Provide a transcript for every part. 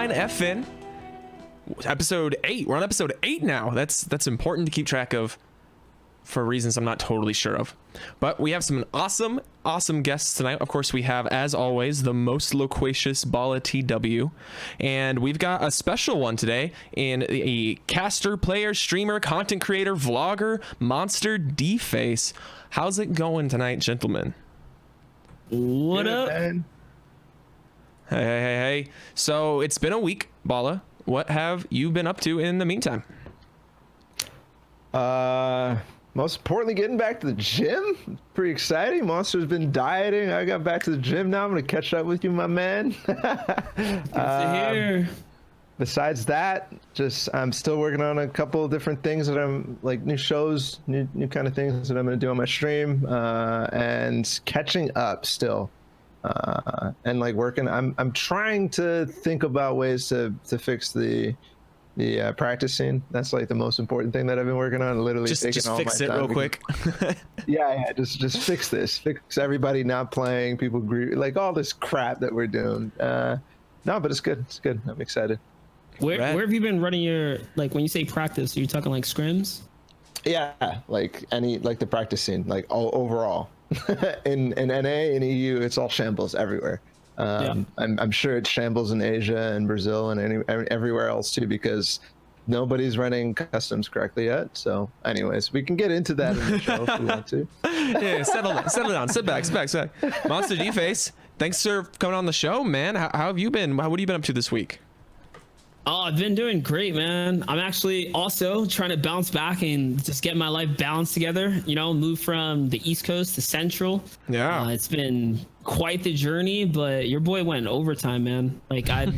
Hotline FN, episode 8. We're on episode 8 now. That's important to keep track of for reasons I'm not totally sure of. But we have some awesome guests tonight. Of course, we have, as always, the most loquacious Balla TW. And we've got a special one today in a caster, player, streamer, content creator, vlogger, MonsterDFace. How's it going tonight, gentlemen? What up? Man. Hey. So it's been a week, Balla. What have you been up to in the meantime? Most importantly, getting back to the gym. Pretty exciting. Monster's been dieting. I got back to the gym now. I'm gonna catch up with you, my man. Good to hear. Besides that, I'm still working on a couple of different things that I'm like new shows, new kind of things that I'm gonna do on my stream, and catching up still, and like working. I'm trying to think about ways to fix the practicing. That's like the most important thing that I've been working on. Literally just all fix my it time real quick. yeah, just fix this. Fix everybody not playing, people like all this crap that we're doing. No, but it's good. It's good. I'm excited. Where have you been running your, like, when you say practice, are you talking like scrims? Yeah, like the practicing, like all overall. in NA, in EU, it's all shambles everywhere. I'm sure it's shambles in Asia and Brazil and everywhere else too, because nobody's running customs correctly yet. So anyways, we can get into that in the show if we want to. Yeah, settle down, sit back. MonsterDFace, thanks for coming on the show, man. How have you been? What have you been up to this week? Oh, I've been doing great, man. I'm actually also trying to bounce back and just get my life balanced together, move from the East Coast to Central. Yeah. It's been quite the journey, but your boy went overtime, man. Like, I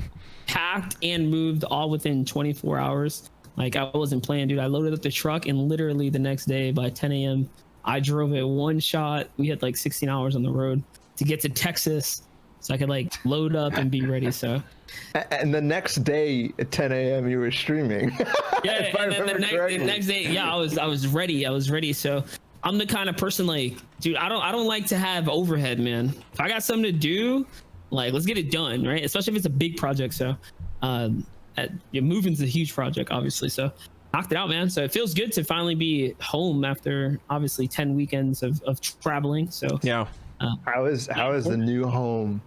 packed and moved all within 24 hours. Like, I wasn't playing, dude. I loaded up the truck and literally the next day by 10 a.m., I drove it one shot. We had like 16 hours on the road to get to Texas so I could like load up and be ready. So. And the next day at 10 a.m. you were streaming. Yeah, and then the next day, yeah, I was ready. So I'm the kind of person, like, dude, I don't like to have overhead, man. If I got something to do, like, let's get it done, right? Especially if it's a big project. So moving's a huge project, obviously. So knocked it out, man. So it feels good to finally be home after obviously 10 weekends of traveling. So yeah. How is the new home?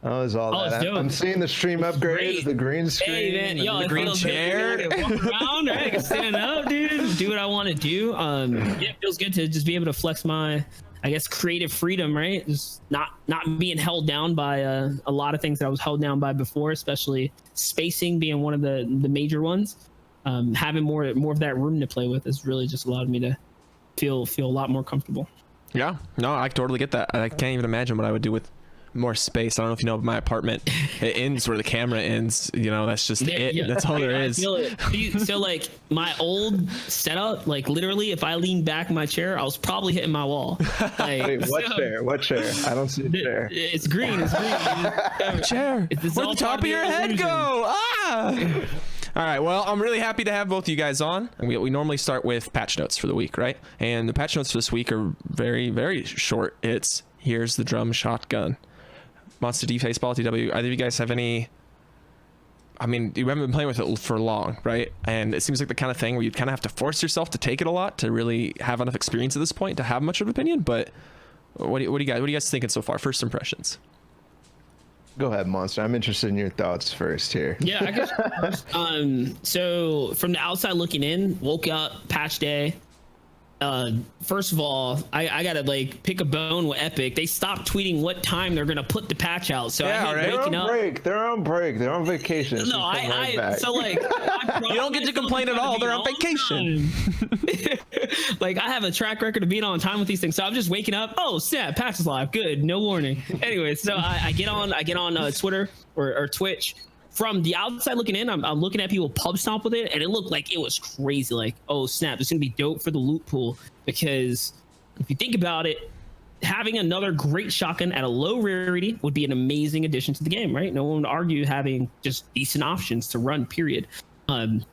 How is all that? I'm seeing the stream upgrades, the green screen, hey, man, the green chair. Walk around, right? I can stand up, dude. Do what I want to do. Yeah, it feels good to just be able to flex my, I guess, creative freedom, right? Just not being held down by a lot of things that I was held down by before, especially spacing being one of the major ones. Having more of that room to play with has really just allowed me to feel a lot more comfortable. Yeah, no, I totally get that. I can't even imagine what I would do with more space. I don't know if you know, my apartment, it ends where the camera ends. That's just it. Yeah. That's all there is. I feel it. So like my old setup, like literally, if I leaned back in my chair, I was probably hitting my wall. Like, wait, what chair? I don't see a chair. It's green. Chair. Where'd the top of your head go? Ah! All right, well, I'm really happy to have both of you guys on. We normally start with patch notes for the week, right? And the patch notes for this week are very, very short. It's here's the drum shotgun. MonsterDFace, Balla TW, either of you guys have any? I mean, you haven't been playing with it for long, right? And it seems like the kind of thing where you kind of have to force yourself to take it a lot to really have enough experience at this point to have much of an opinion. But what are you guys thinking so far? First impressions. Go ahead, Monster. I'm interested in your thoughts first here. Yeah, I guess. So from the outside looking in, woke up, patch day. First of all, I gotta like pick a bone with Epic. They stopped tweeting what time they're gonna put the patch out. So yeah, they're on break. They're on break. They're on vacation. No, so like you don't get to complain at all. They're on vacation. Like, I have a track record of being on time with these things. So I'm just waking up. Oh snap, patch is live. Good, no warning. Anyway, so I get on Twitter or Twitch. From the outside looking in, I'm looking at people pub stomp with it, and it looked like it was crazy. Like, oh snap, it's gonna be dope for the loot pool, because if you think about it, having another great shotgun at a low rarity would be an amazing addition to the game, right? No one would argue having just decent options to run, period.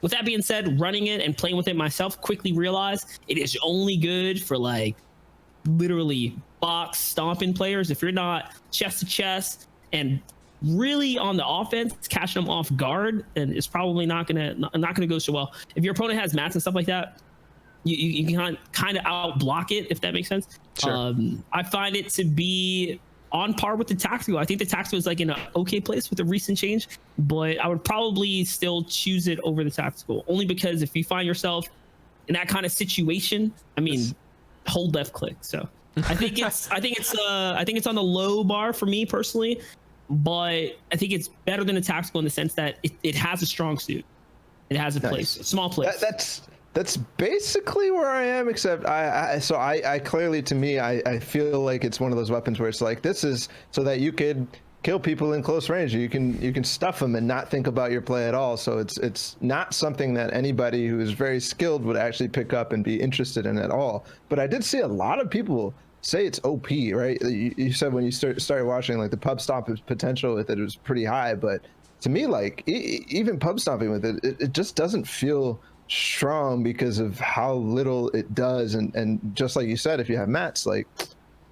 With that being said, running it and playing with it myself, quickly realized it is only good for like literally box stomping players. If you're not chest to chest and really on the offense, catching them off guard, and it's probably not gonna go so well. If your opponent has mats and stuff like that, you can kind of out block it, if that makes sense. Sure. I find it to be on par with the tactical. I think the tactical is like in an okay place with the recent change, but I would probably still choose it over the tactical, only because if you find yourself in that kind of situation, I mean, hold left click. So I think it's on the low bar for me personally, but I think it's better than a tactical in the sense that it has a strong suit. It has a place, a small place. That's basically where I am, except I clearly, to me, I feel like it's one of those weapons where it's like, this is so that you could kill people in close range. You can stuff them and not think about your play at all. So it's not something that anybody who is very skilled would actually pick up and be interested in at all. But I did see a lot of people say it's OP, right? You said when you started watching, like, the pub stomp's potential with it was pretty high, but to me, like, even pub stomping with it just doesn't feel strong because of how little it does. And just like you said, if you have mats, like,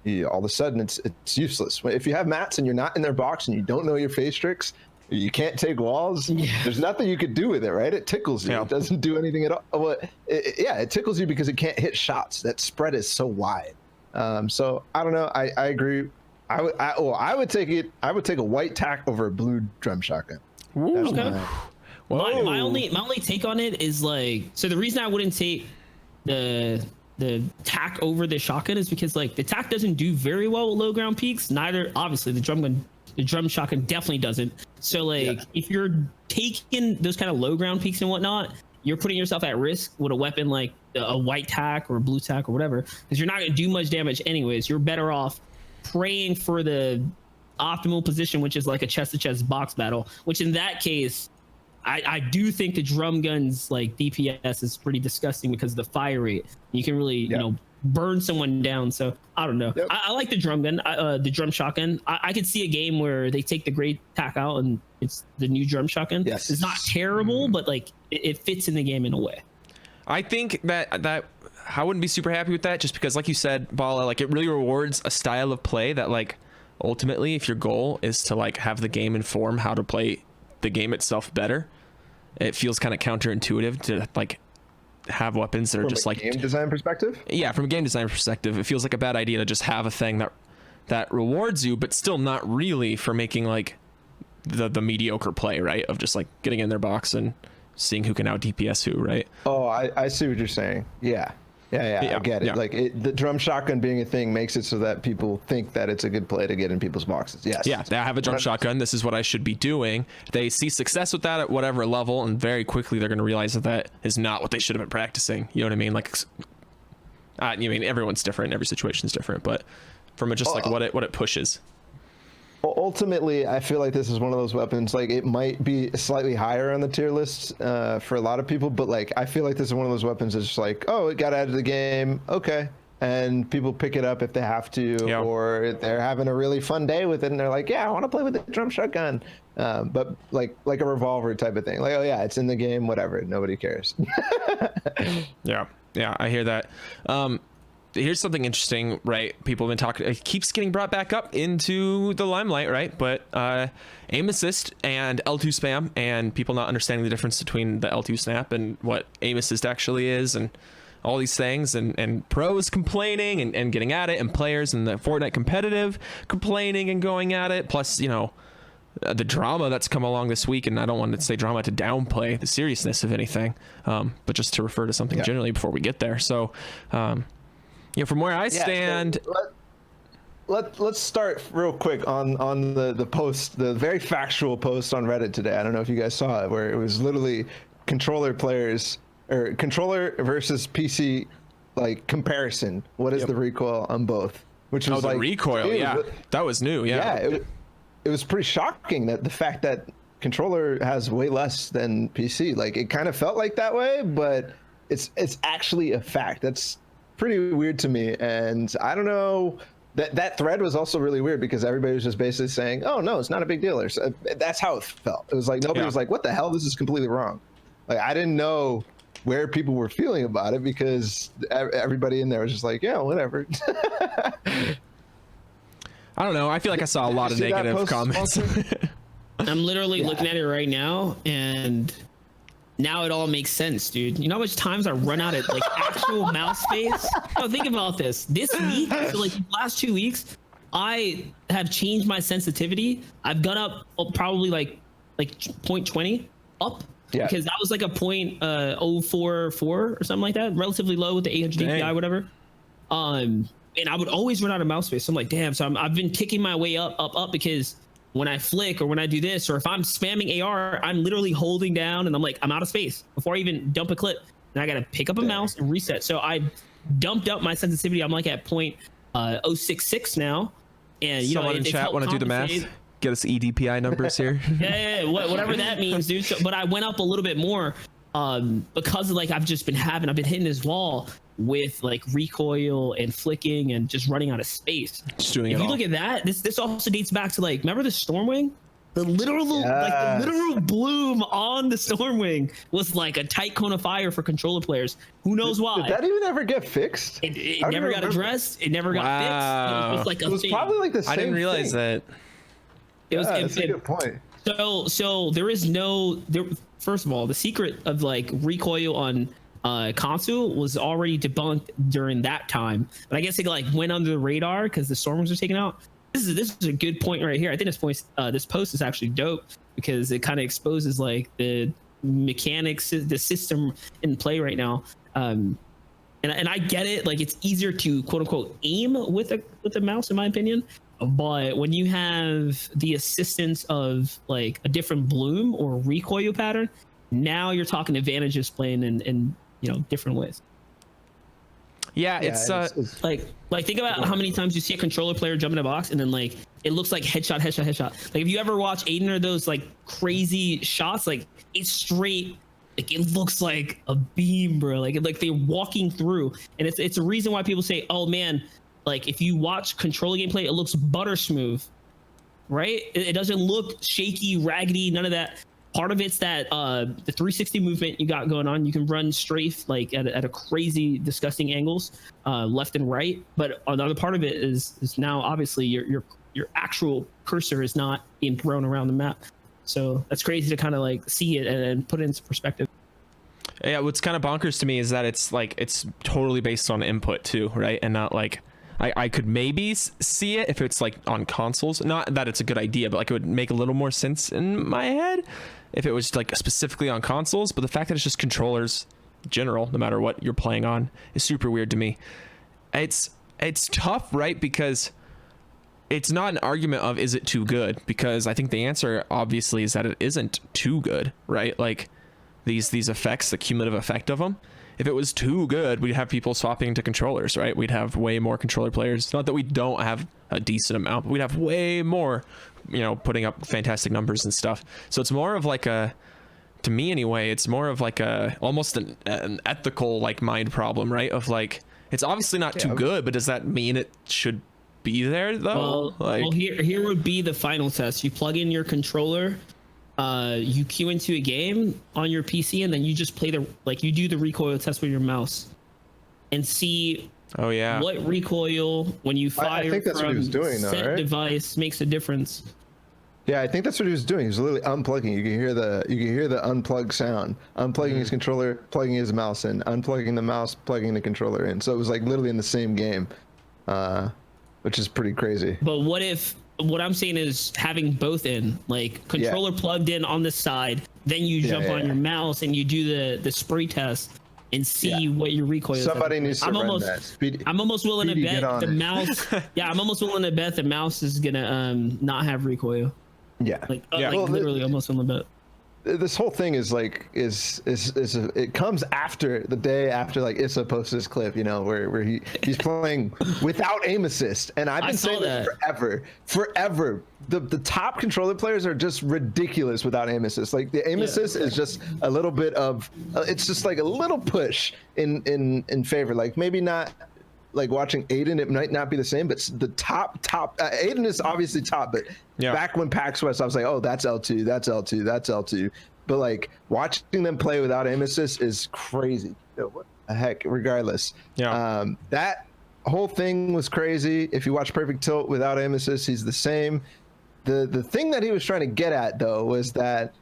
all of a sudden it's useless. If you have mats and you're not in their box and you don't know your face tricks, you can't take walls, there's nothing you could do with it, right? It tickles you. It doesn't do anything at all. Well, it tickles you because it can't hit shots. That spread is so wide. So I don't know. I agree. I would take a white tack over a blue drum shotgun. Okay. My only take on it is, like, so the reason I wouldn't take the tack over the shotgun is because, like, the tack doesn't do very well with low ground peaks. Neither, obviously, the drum shotgun definitely doesn't. So, like, if you're taking those kind of low ground peaks and whatnot, you're putting yourself at risk with a weapon like a white tack or a blue tack or whatever, because you're not going to do much damage anyways. You're better off praying for the optimal position, which is like a chest to chest box battle, which in that case, I do think the drum gun's, like, DPS is pretty disgusting because of the fire rate. You can really, burn someone down. So I don't know. I like the drum gun, the drum shotgun. I could see a game where they take the gray tack out and it's the new drum shotgun. Yes. It's not terrible, but, like, it fits in the game in a way. I think that I wouldn't be super happy with that, just because, like you said, Balla, like, it really rewards a style of play that, like, ultimately, if your goal is to, like, have the game inform how to play the game itself better, it feels kind of counterintuitive to, like, have weapons that are just like, game design perspective. Yeah, from a game design perspective, it feels like a bad idea to just have a thing that rewards you, but still not really for making, like, the mediocre play, right? Of just, like, getting in their box and seeing who can out DPS who, right? Oh, I see what you're saying. Yeah, I get it. Like, the drum shotgun being a thing makes it so that people think that it's a good play to get in people's boxes. Yes. Yeah, I have a drum shotgun. This is what I should be doing. They see success with that at whatever level, and very quickly they're going to realize that is not what they should have been practicing. You know what I mean? Like, everyone's different. Every situation's different, but from just like what it pushes. Ultimately, I feel like this is one of those weapons, like, it might be slightly higher on the tier list for a lot of people, but, like, I feel like this is one of those weapons that's just like, oh, it got added to the game, okay, and people pick it up if they have to, or they're having a really fun day with it and they're like, yeah, I want to play with the drum shotgun, but like a revolver type of thing, like, oh yeah, it's in the game, whatever, nobody cares. yeah, I hear that. Here's something interesting, right? People have been talking, it keeps getting brought back up into the limelight, right? But aim assist and L2 spam, and people not understanding the difference between the L2 snap and what aim assist actually is, and all these things, and pros complaining and getting at it, and players in the Fortnite competitive complaining and going at it, plus, the drama that's come along this week. And I don't want to say drama to downplay the seriousness of anything, but just to refer to something generally before we get there. So from where I stand, let's start real quick on the post, the very factual post on Reddit today. I don't know if you guys saw it, where it was literally controller players, or controller versus PC, like, comparison. What is the recoil on both? Which was the like recoil, that was new. It was pretty shocking that the fact that controller has way less than PC. Like, it kind of felt like that way, but it's actually a fact. That's pretty weird to me, and I don't know, that thread was also really weird because everybody was just basically saying, oh no, it's not a big deal, or so, that's how it felt. It was like nobody was like, what the hell, this is completely wrong. Like, I didn't know where people were feeling about it because everybody in there was just like, yeah, whatever. I don't know, I feel like I saw a lot of negative comments. I'm literally looking at it right now, and now it all makes sense, dude. You know how much times I run out of like actual mouse space? No, think about this. This week, so like the last 2 weeks, I have changed my sensitivity. I've gone up probably like 0.20 up. Yeah. Because that was like a 0.044 or something like that, relatively low with the 800 DPI, whatever. And I would always run out of mouse space. So I'm like, damn. So I've been kicking my way up because when I flick or when I do this, or if I'm spamming AR, I'm literally holding down and I'm like, I'm out of space before I even dump a clip. And I got to pick up a mouse and reset. So I dumped up my sensitivity. I'm like at 0.066 now. And you Someone know, in chat want to do the math? Get us EDPI numbers here. yeah, whatever that means, dude. So, but I went up a little bit more because of, like, I've been hitting this wall with like recoil and flicking and just running out of space. Just doing if it you all. look at that, this also dates back to, like, remember the Stormwing? The literal bloom on the Stormwing was like a tight cone of fire for controller players. Who knows why? Did that even ever get fixed? It never got addressed. It never got fixed. It was like it was probably like the same I didn't realize thing. that. That's a good point. So there is no there. First of all, the secret of like recoil on console was already debunked during that time, but I guess it like went under the radar because the Stormwings were taken out. This is a good point right here. I think this post is actually dope because it kind of exposes like the mechanics, the system in play right now. And I get it. Like, it's easier to quote unquote aim with a mouse, in my opinion. But when you have the assistance of like a different bloom or recoil pattern, now you're talking advantages playing in different ways. Yeah, it's like think about how many times you see a controller player jump in a box and then like it looks like headshot. Like, if you ever watch Aiden or those like crazy shots, like it's straight, like it looks like a beam, bro. Like they're walking through, and it's a reason why people say, oh man, like if you watch controller gameplay, it looks butter smooth, right? It doesn't look shaky, raggedy, none of that. Part of it's that the 360 movement you got going on. You can run strafe like at a crazy, disgusting angles, left and right. But another part of it is now obviously your actual cursor is not being thrown around the map. So that's crazy to kind of like see it and put it into perspective. Yeah, what's kind of bonkers to me is that it's totally based on input too, right? And not like I could maybe see it if it's like on consoles. Not that it's a good idea, but like it would make a little more sense in my head if it was like specifically on consoles. But the fact that it's just controllers in general, no matter what you're playing on, is super weird to me. It's tough, right? Because it's not an argument of is it too good, because I think the answer obviously is that it isn't too good, right? Like these effects, the cumulative effect of them. If it was too good, we'd have people swapping to controllers, right? We'd have way more controller players. Not that we don't have a decent amount, but we'd have way more, putting up fantastic numbers and stuff. So it's more of like to me anyway, it's more of like almost an ethical like mind problem, right? Of like, it's obviously not too good, but does that mean it should be there though? Well, here would be the final test. You plug in your controller, you queue into a game on your PC, and then you just play you do the recoil test with your mouse and see what recoil when you fire I think that's what he was doing, though, right? Device makes a difference. Yeah, I think that's what he was doing. He was literally unplugging. You can hear the unplug sound. Unplugging his controller, plugging his mouse in, unplugging the mouse, plugging the controller in. So it was like literally in the same game, which is pretty crazy. But what I'm saying is having both in, like controller plugged in on the side, then you jump on your mouse and you do the spray test and see what your recoil is. Somebody needs to run that. I'm almost willing to bet the mouse. Yeah, I'm almost willing to bet the mouse is gonna not have recoil. Yeah. Literally almost willing to bet. This whole thing is like it comes after the day after like Issa posts this clip, where he's playing without aim assist, and I've been saying that forever. The top controller players are just ridiculous without aim assist. Like the aim assist is just a little bit of it's just like a little push in favor. Like maybe not. Like watching Aiden, it might not be the same, but the top Aiden is obviously top, but back when PAX West, I was like, oh, that's L2, that's L2, that's L2. But like watching them play without aim assist is crazy. What the heck, regardless. That whole thing was crazy. If you watch Perfect Tilt without aim assist, he's the same. the thing that he was trying to get at though was that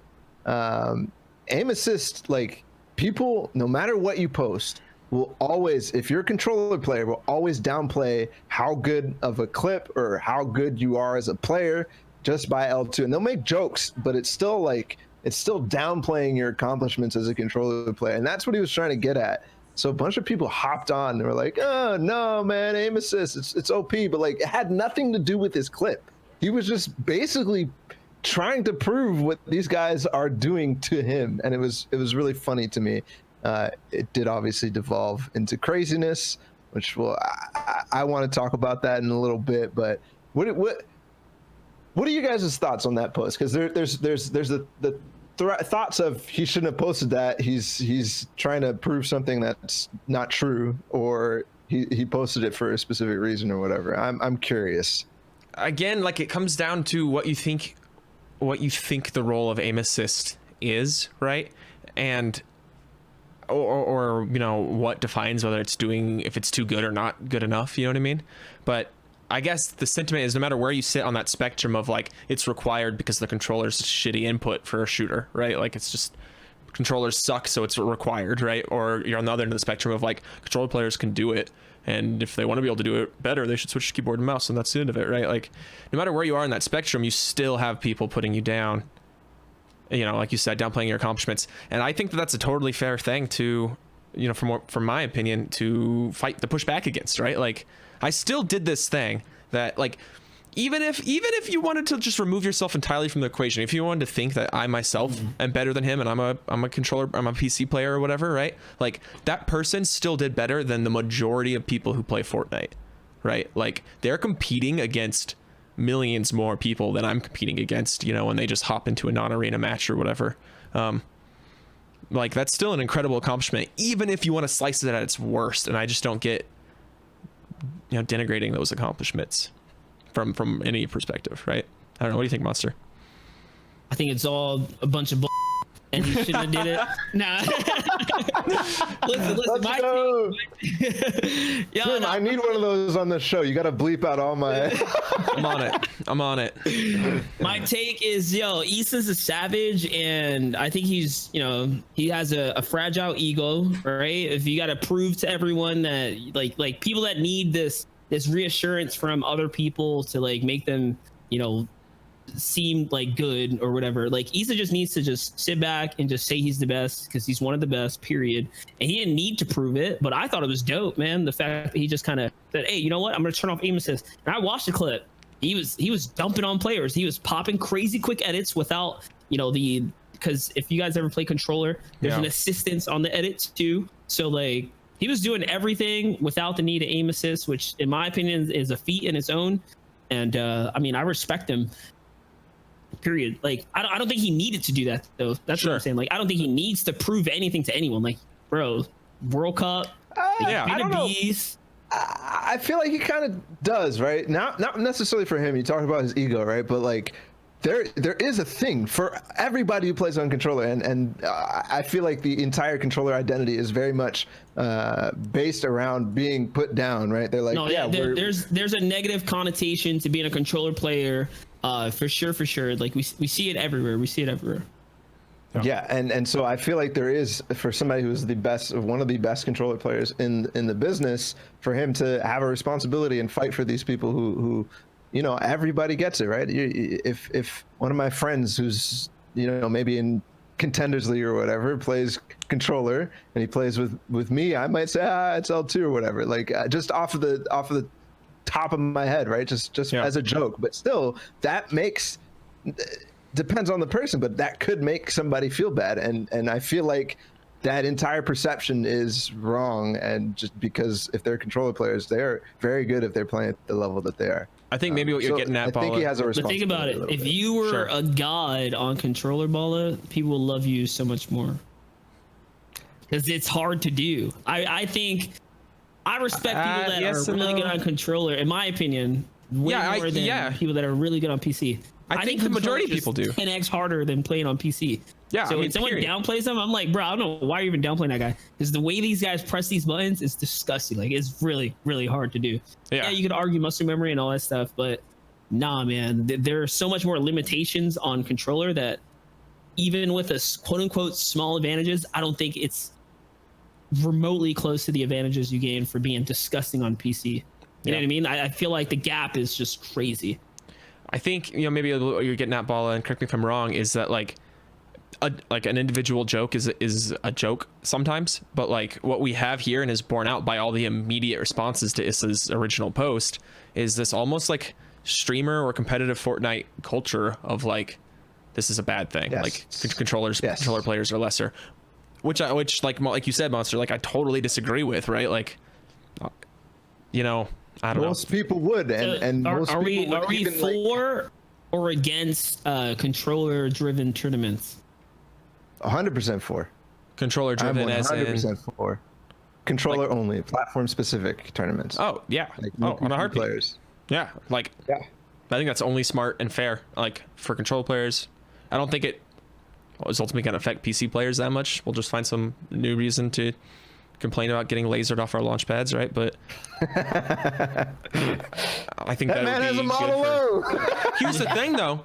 aim assist, like people, no matter what you post, will always, if you're a controller player, will always downplay how good of a clip or how good you are as a player just by L2. And they'll make jokes, but it's still downplaying your accomplishments as a controller player. And that's what he was trying to get at. So a bunch of people hopped on and were like, oh no, man, aim assist, it's OP, but like it had nothing to do with his clip. He was just basically trying to prove what these guys are doing to him. And it was really funny to me. It did obviously devolve into craziness, which I want to talk about that in a little bit. But what are you guys' thoughts on that post? Because there's the thoughts of he shouldn't have posted that. He's trying to prove something that's not true, or he posted it for a specific reason or whatever. I'm curious. Again, like it comes down to what you think the role of aim assist is, right? And or you know, what defines whether it's doing, if it's too good or not good enough, you know what I mean? But I guess the sentiment is no matter where you sit on that spectrum of like it's required because the controller's shitty input for a shooter, right? Like it's just controllers suck, so it's required, right? Or you're on the other end of the spectrum of like controller players can do it, and if they want to be able to do it better, they should switch to keyboard and mouse, and that's the end of it, right? Like no matter where you are in that spectrum, you still have people putting you down, you know, like you said, downplaying your accomplishments. And I think that that's a totally fair thing to, you know, from my opinion, to push back against, right? Like I still did this thing that like even if you wanted to just remove yourself entirely from the equation, if you wanted to think that I myself am better than him and I'm a controller, I'm a PC player or whatever, right? Like that person still did better than the majority of people who play Fortnite, right? Like they're competing against millions more people than I'm competing against, you know, when they just hop into a non-arena match or whatever. Like that's still an incredible accomplishment, even if you want to slice it at its worst. And I just don't get, you know, denigrating those accomplishments from any perspective, right? I don't know. What do you think, Monster? I think it's all a bunch of bull, and you shouldn't have did it. Nah. listen, my team. Tim, I need one of those on the show. You got to bleep out all my. I'm on it. My take is, Issa's a savage, and I think he's, you know, he has a fragile ego, right? If you got to prove to everyone that, like people that need this reassurance from other people to like make them, you know, seem like good or whatever, like Issa just needs to just sit back and just say he's the best because he's one of the best, period. And he didn't need to prove it, but I thought it was dope, man. The fact that he just kind of said, hey, you know what, I'm gonna turn off aim assist. And I watched the clip. He was dumping on players. He was popping crazy quick edits without, you know, because if you guys ever play controller, there's an assistance on the edits too. So like he was doing everything without the need of aim assist, which in my opinion is a feat in its own. And I mean, I respect him, period. Like I don't think he needed to do that though. That's what I'm saying. Like I don't think he needs to prove anything to anyone. Like, bro, World Cup, I don't know. I feel like he kind of does, right? Not necessarily for him. You talk about his ego, right? But like there is a thing for everybody who plays on controller, and I feel like the entire controller identity is very much based around being put down, right? They're like, there's a negative connotation to being a controller player, for sure. Like we see it everywhere. Yeah, and so I feel like there is, for somebody who's one of the best controller players in the business, for him to have a responsibility and fight for these people who you know, everybody gets it, right? If one of my friends who's, you know, maybe in Contenders League or whatever plays controller and he plays with me, I might say, it's L2 or whatever, like just off of the top of my head, right? Just as a joke, but still that depends on the person, but that could make somebody feel bad, and I feel like that entire perception is wrong. And just because if they're controller players, they're very good if they're playing at the level that they are. I think maybe what you're getting at, Balla, I think he has a responsibility. But think about it. If you were a god on controller, Balla, people will love you so much more. Because it's hard to do. I think I respect people that are really good on controller, in my opinion, way more than people that are really good on PC. I think the majority of people do 10x harder than playing on PC. Yeah. So when someone downplays them, I'm like, bro, I don't know why you're even downplaying that guy. Because the way these guys press these buttons is disgusting. Like, it's really, really hard to do. Yeah, you could argue muscle memory and all that stuff, but nah, man, there are so much more limitations on controller that even with a quote unquote small advantages, I don't think it's remotely close to the advantages you gain for being disgusting on PC. You know what I mean? I feel like the gap is just crazy. I think, you know, maybe what you're getting at, Balla, and correct me if I'm wrong, is that like an individual joke is a joke sometimes, but like what we have here and is borne out by all the immediate responses to Issa's original post is this almost like streamer or competitive Fortnite culture of like, this is a bad thing. Yes. Like controller players are lesser, which like you said, Monster, like I totally disagree with, right? Like, you know, I don't know. Most people would, and are we for or against controller driven tournaments? 100% for. Controller driven, as in 100% for. Controller only, platform specific tournaments. Oh yeah. Like, On a heartbeat. players. Yeah, like Yeah. I think that's only smart and fair. Like for control players, I don't think it is ultimately going to affect PC players that much. We'll just find some new reason to complain about getting lasered off our launch pads, right? But I think that man would has be a model low. Here's the thing though.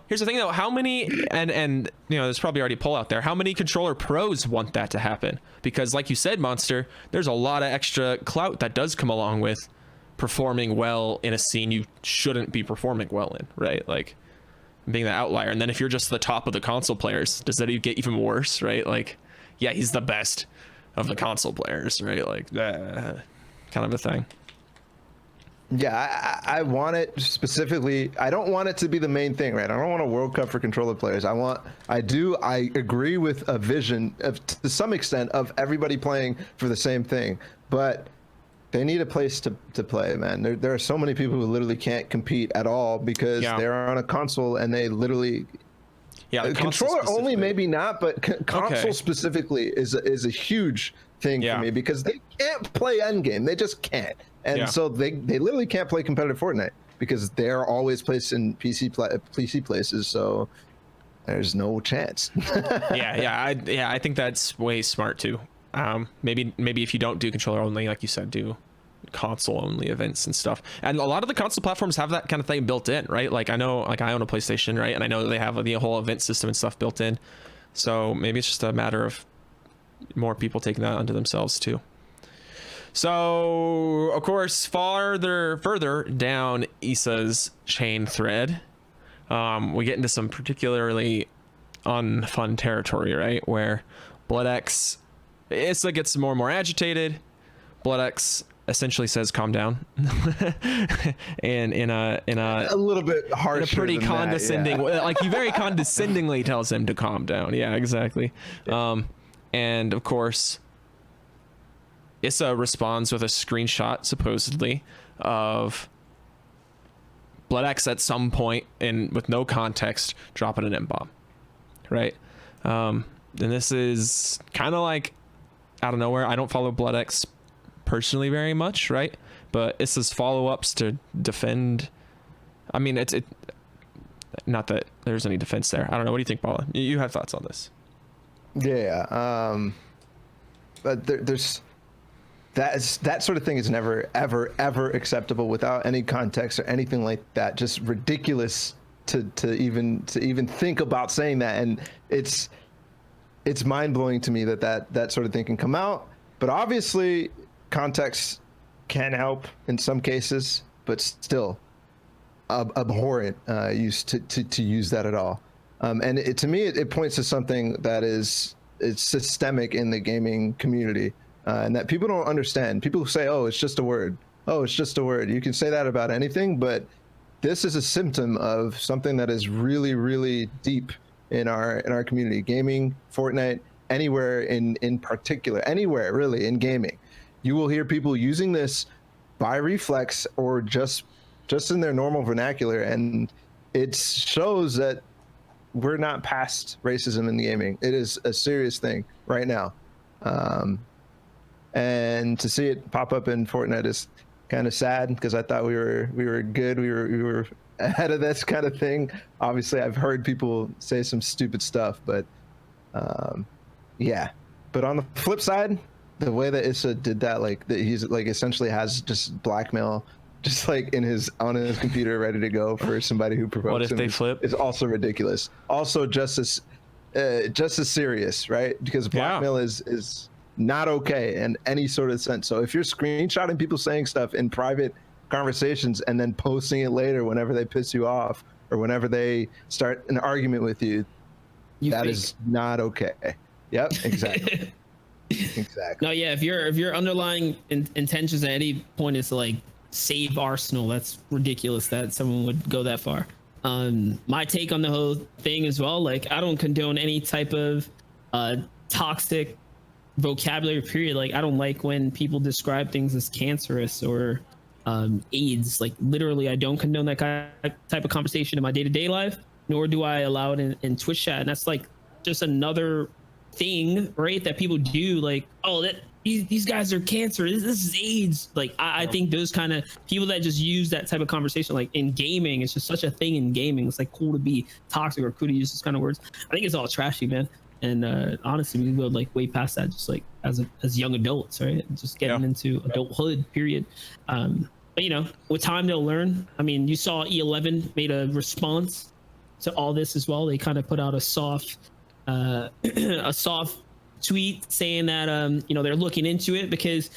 How many and you know, there's probably already a poll out there. How many controller pros want that to happen? Because like you said, Monster, there's a lot of extra clout that does come along with performing well in a scene you shouldn't be performing well in, right? Like being the outlier. And then if you're just the top of the console players, does that get even worse, right? Like, yeah, he's the best of the console players, right? Like kind of a thing. Yeah, I want it specifically. I don't want it to be the main thing, right? I don't want a World Cup for controller players. I agree with a vision of, to some extent, of everybody playing for the same thing, but they need a place to play, man. There are so many people who literally can't compete at all because they're on a console and they literally. Yeah, controller only, maybe not, but console specifically is a huge thing for me because they can't play endgame. They just can't. And so they literally can't play competitive Fortnite because they're always placed in PC places. So there's no chance. I think that's way smart too. Maybe if you don't do controller only, like you said, do console only events and stuff. And a lot of the console platforms have that kind of thing built in, right? Like I know, like I own a PlayStation, right? And I know they have the whole event system and stuff built in. So maybe it's just a matter of more people taking that onto themselves too. So of course, further down Issa's chain thread, we get into some particularly unfun territory, right? Where BloodX, Issa gets more and more agitated. BloodX essentially says calm down and in a little bit harsher, in a pretty condescending way. Like he very condescendingly tells him to calm down. Yeah, exactly. And of course Issa responds with a screenshot supposedly of BloodX at some point and with no context dropping an M-bomb, right? And this is kind of like out of nowhere. I don't follow BloodX personally very much, right? But Issa's follow-ups to defend. I mean, it not that there's any defense there. I don't know. What do you think, Balla? You have thoughts on this? Yeah. But there's that sort of thing is never ever acceptable without any context or anything like that. Just ridiculous to even think about saying that, and it's mind-blowing to me that sort of thing can come out. But obviously context can help in some cases, but still abhorrent use to use that at all. And to me it points to something that it's systemic in the gaming community, and that people don't understand. People say, oh, it's just a word. Oh, it's just a word. You can say that about anything, but this is a symptom of something that is really, really deep in our community. Gaming, Fortnite, anywhere in particular, anywhere really in gaming, you will hear people using this by reflex or just in their normal vernacular, and it shows that we're not past racism in the gaming. It is a serious thing right now. And to see it pop up in Fortnite is kind of sad because I thought we were good. We were ahead of this kind of thing. Obviously, I've heard people say some stupid stuff, but yeah. But on the flip side, the way that Issa did that, like that he's like essentially has just blackmail just like on his computer, ready to go for somebody who provokes What if him they flip? Is also ridiculous. Also, just as serious, right? Because blackmail is not okay in any sort of sense. So if you're screenshotting people saying stuff in private conversations and then posting it later whenever they piss you off or whenever they start an argument with you, that is not okay. Yep, exactly. Exactly. No, yeah. If your underlying intentions at any point is to like save Arsenal, that's ridiculous that someone would go that far. My take on the whole thing as well, like I don't condone any type of toxic vocabulary. Period. Like I don't like when people describe things as cancerous or AIDS. Like literally, I don't condone that type of conversation in my day-to-day life, nor do I allow it in Twitch chat. And that's like just another thing, right, that people do, like, oh, that these guys are cancer, this is AIDS. Like I think those kind of people that just use that type of conversation, like in gaming, it's just such a thing in gaming. It's like cool to be toxic or cool to use this kind of words. I think it's all trashy, man. And honestly, we can go like way past that, just like as young adults, right? Just getting into adulthood, period. But you know, with time they'll learn. I mean, you saw E11 made a response to all this as well. They kind of put out a soft tweet saying that you know, they're looking into it, because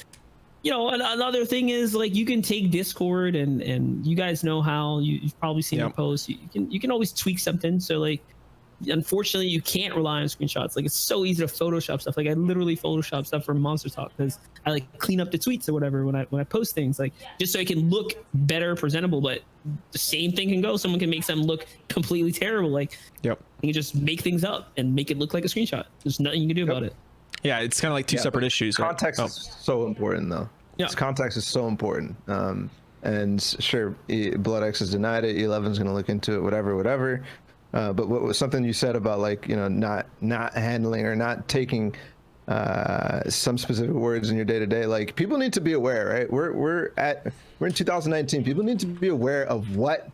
you know, another thing is like you can take Discord and you guys know how you've probably seen the post. You can always tweak something. So like, unfortunately, you can't rely on screenshots. Like it's so easy to Photoshop stuff. Like I literally Photoshop stuff for Monster Talk because I like clean up the tweets or whatever when I post things, like just so it can look better, presentable. But the same thing can go. Someone can make something look completely terrible. Like you can just make things up and make it look like a screenshot. There's nothing you can do about it. Yeah, it's kind of like two separate issues. Right? Context is so important, though. Yeah, context is so important. And sure, BloodX has denied it. E11's going to look into it. Whatever. But what was something you said about, like, you know, not handling or not taking some specific words in your day to day? Like, people need to be aware, right? We're in 2019. People need to be aware of what,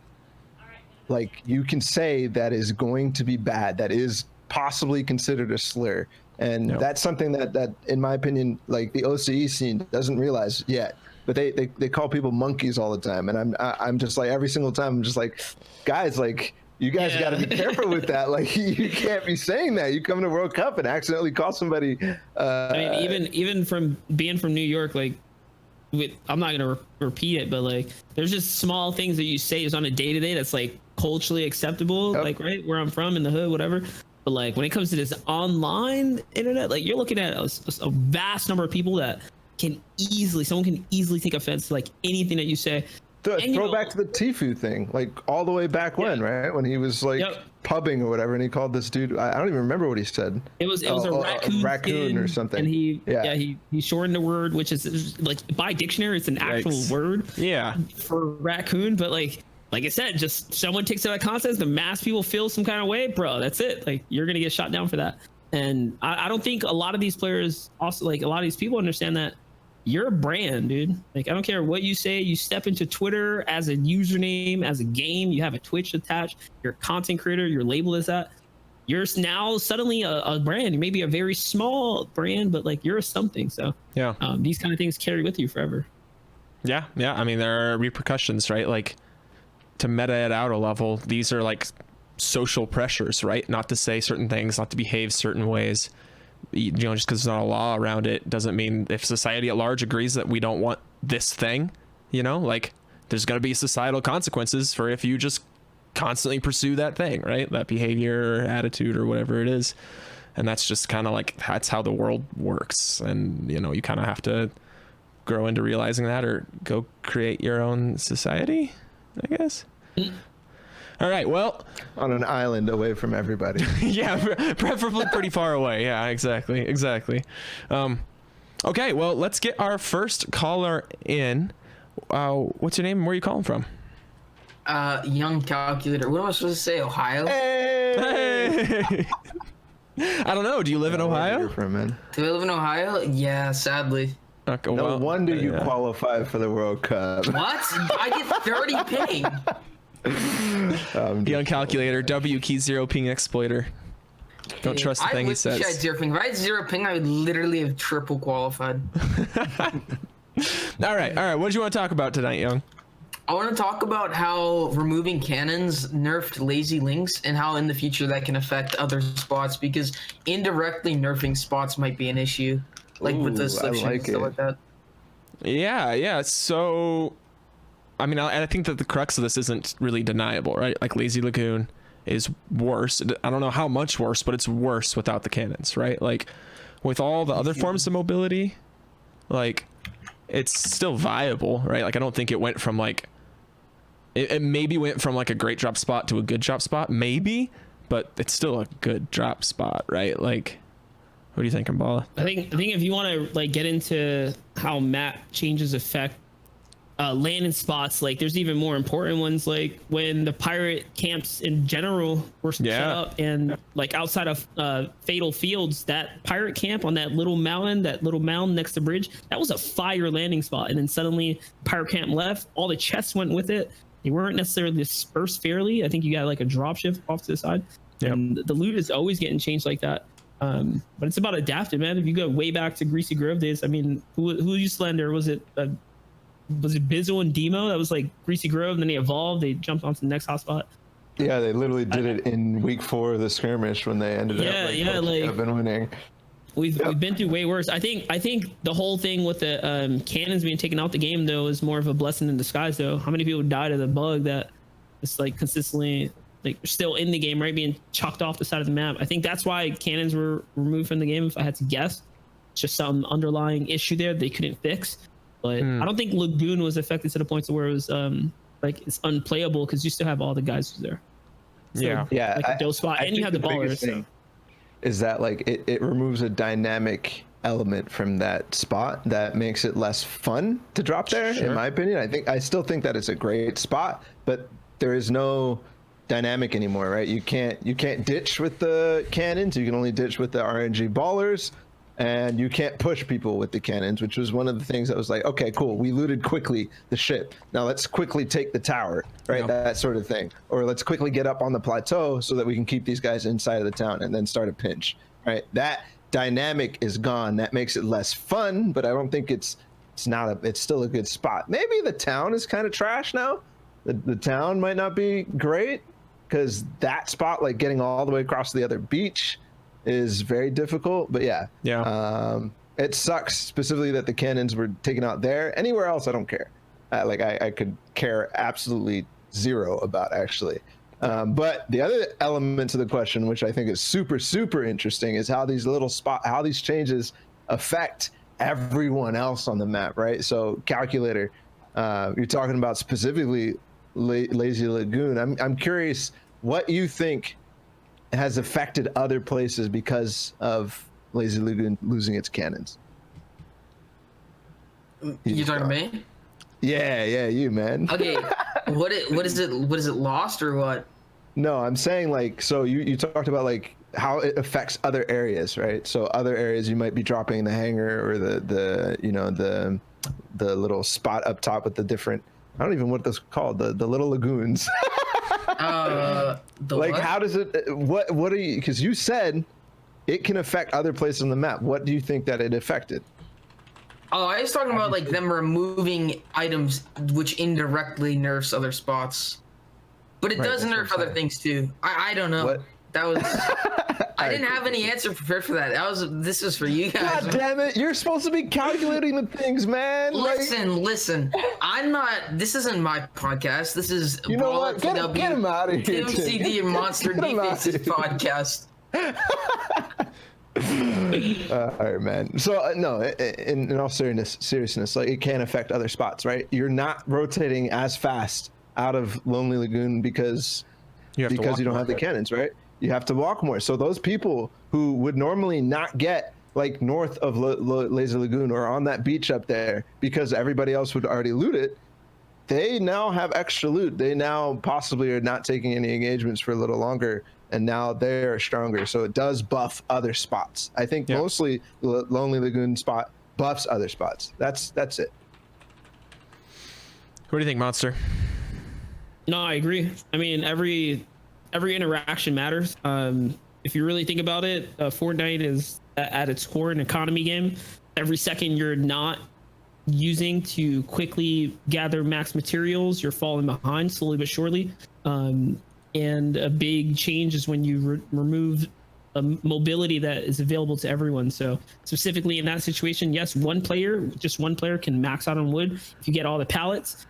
like, you can say that is going to be bad, that is possibly considered a slur, and that's something that in my opinion, like, the OCE scene doesn't realize yet. But they call people monkeys all the time, and I'm just like, every single time I'm just like, guys, like, you guys got to be careful with that. Like, you can't be saying that. You come to World Cup and accidentally call somebody. I mean, even from being from New York, like, I'm not gonna repeat it, but like, there's just small things that you say is on a day to day that's like culturally acceptable, like right where I'm from in the hood, whatever. But like when it comes to this online internet, like you're looking at a vast number of people that someone can easily take offense to like anything that you say. Throw back to the Tfue thing, like all the way back when, right? When he was like pubbing or whatever, and he called this dude, I don't even remember what he said. It was a raccoon or something. And he shortened the word, which is like by dictionary, it's an actual word. Yeah. For raccoon, but like I said, just someone takes it out of context, the mass people feel some kind of way, bro. That's it. Like you're gonna get shot down for that. And I don't think a lot of these players, also like a lot of these people, understand that you're a brand, dude. Like, I don't care what you say. You step into Twitter as a username, as a game. You have a Twitch attached. You're a content creator. Your label is that. You're now suddenly a brand. You may be a very small brand, but like you're something. So these kind of things carry with you forever. Yeah. I mean, there are repercussions, right? Like, to meta it out a level, these are like social pressures, right? Not to say certain things, not to behave certain ways. You know, just because there's not a law around it doesn't mean if society at large agrees that we don't want this thing, you know, like there's going to be societal consequences for if you just constantly pursue that thing, right? That behavior or attitude or whatever it is. And that's just kind of like, that's how the world works. And, you know, you kind of have to grow into realizing that or go create your own society, I guess. All right, well, on an island away from everybody. Yeah, preferably pretty far away. Yeah, exactly. Okay, well, let's get our first caller in. What's your name? Where are you calling from? Young Calculator. What am I supposed to say? Ohio? Hey! I don't know. Do you live in Ohio? Do I live in Ohio? Yeah, sadly. Okay, no wonder you qualify for the World Cup. What? I get 30 ping. Young Calculator, W key 0 ping exploiter. Don't trust the thing he says. I had 0 ping. If I had 0 ping, I would literally have triple qualified. All right. What did you want to talk about tonight, Young? I want to talk about how removing cannons nerfed lazy links and how in the future that can affect other spots, because indirectly nerfing spots might be an issue, like with the slipstreams and stuff like that. Yeah. So, I mean, I think that the crux of this isn't really deniable, right? Like Lazy Lagoon is worse. I don't know how much worse, but it's worse without the cannons, right? Like with all the other forms of mobility, like it's still viable, right? Like I don't think it went from like, it maybe went from like a great drop spot to a good drop spot, maybe, but it's still a good drop spot, right? Like, what do you think, Balla? I think if you want to like get into how map changes affect landing spots, like there's even more important ones, like when the pirate camps in general were set up, and like outside of Fatal Fields, that pirate camp on that little mound next to the bridge, that was a fire landing spot. And then suddenly pirate camp left, all the chests went with it. They weren't necessarily dispersed fairly. I think you got like a drop shift off to the side. And the loot is always getting changed like that. But it's about adapting, man. If you go way back to Greasy Grove days, I mean, who used Slender? Was it Bizzle and Demo? That was like Greasy Grove, and then they evolved. They jumped onto the next hotspot. Yeah, they literally did it in week 4 of the skirmish when they ended up. Like have been winning. We've been through way worse. I think the whole thing with the cannons being taken out the game though is more of a blessing in disguise. Though, how many people died of the bug that it's like consistently like still in the game, right, being chucked off the side of the map? I think that's why cannons were removed from the game. If I had to guess, it's just some underlying issue there they couldn't fix. But I don't think Lagoon was affected to the point to where it was like it's unplayable because you still have all the guys who's there. So, like a dope spot, and you have the ballers. So. Is that like it removes a dynamic element from that spot that makes it less fun to drop there, in my opinion. I still think that it's a great spot, but there is no dynamic anymore, right? You can't ditch with the cannons. You can only ditch with the RNG ballers, and you can't push people with the cannons, which was one of the things that was like, okay, cool, we looted quickly the ship, now let's quickly take the tower, right? That sort of thing. Or let's quickly get up on the plateau so that we can keep these guys inside of the town and then start a pinch, right? That dynamic is gone. That makes it less fun, but I don't think it's still a good spot. Maybe the town is kind of trash now. The town might not be great because that spot, like getting all the way across the other beach, is very difficult. But it sucks specifically that the cannons were taken out there. Anywhere else, I don't care. I could care absolutely zero about, actually. But the other element to the question, which I think is super, super interesting, is how these how these changes affect everyone else on the map, right? So Calculator, you're talking about specifically Lazy Lagoon. I'm curious what you think has affected other places because of Lazy Lagoon losing its cannons. You talking to me? Yeah, you, man. Okay, what is it lost or what? No, I'm saying like, so you talked about like how it affects other areas, right? So other areas you might be dropping the hangar or the little spot up top with the different, I don't even know what that's called, the little lagoons. Like what? How does it, what are you, because you said it can affect other places on the map. What do you think that it affected? Oh, I was talking about like them removing items which indirectly nerfs other spots. But it does nerf other things too. I don't know. What? That was I didn't have any answer prepared for that. This was for you guys. God damn it. You're supposed to be calculating the things, man. Listen. I'm not, this isn't my podcast. This is you know what? Get him out of here. Timmcd and MonsterDFace's podcast. All right, man. So no, in all seriousness, like it can affect other spots, right? You're not rotating as fast out of Lonely Lagoon because you don't have the cannons, right? You have to walk more. So those people who would normally not get like north of Lazy Lagoon or on that beach up there because everybody else would already loot it, they now have extra loot. They now possibly are not taking any engagements for a little longer, and now they're stronger. So it does buff other spots. I think mostly the Lonely Lagoon spot buffs other spots. That's it. What do you think, Monster? No, I agree. I mean, every interaction matters. If you really think about it, Fortnite is at its core an economy game. Every second you're not using to quickly gather max materials, you're falling behind slowly but surely. And a big change is when you remove a mobility that is available to everyone. So specifically in that situation, yes, just one player can max out on wood if you get all the pallets.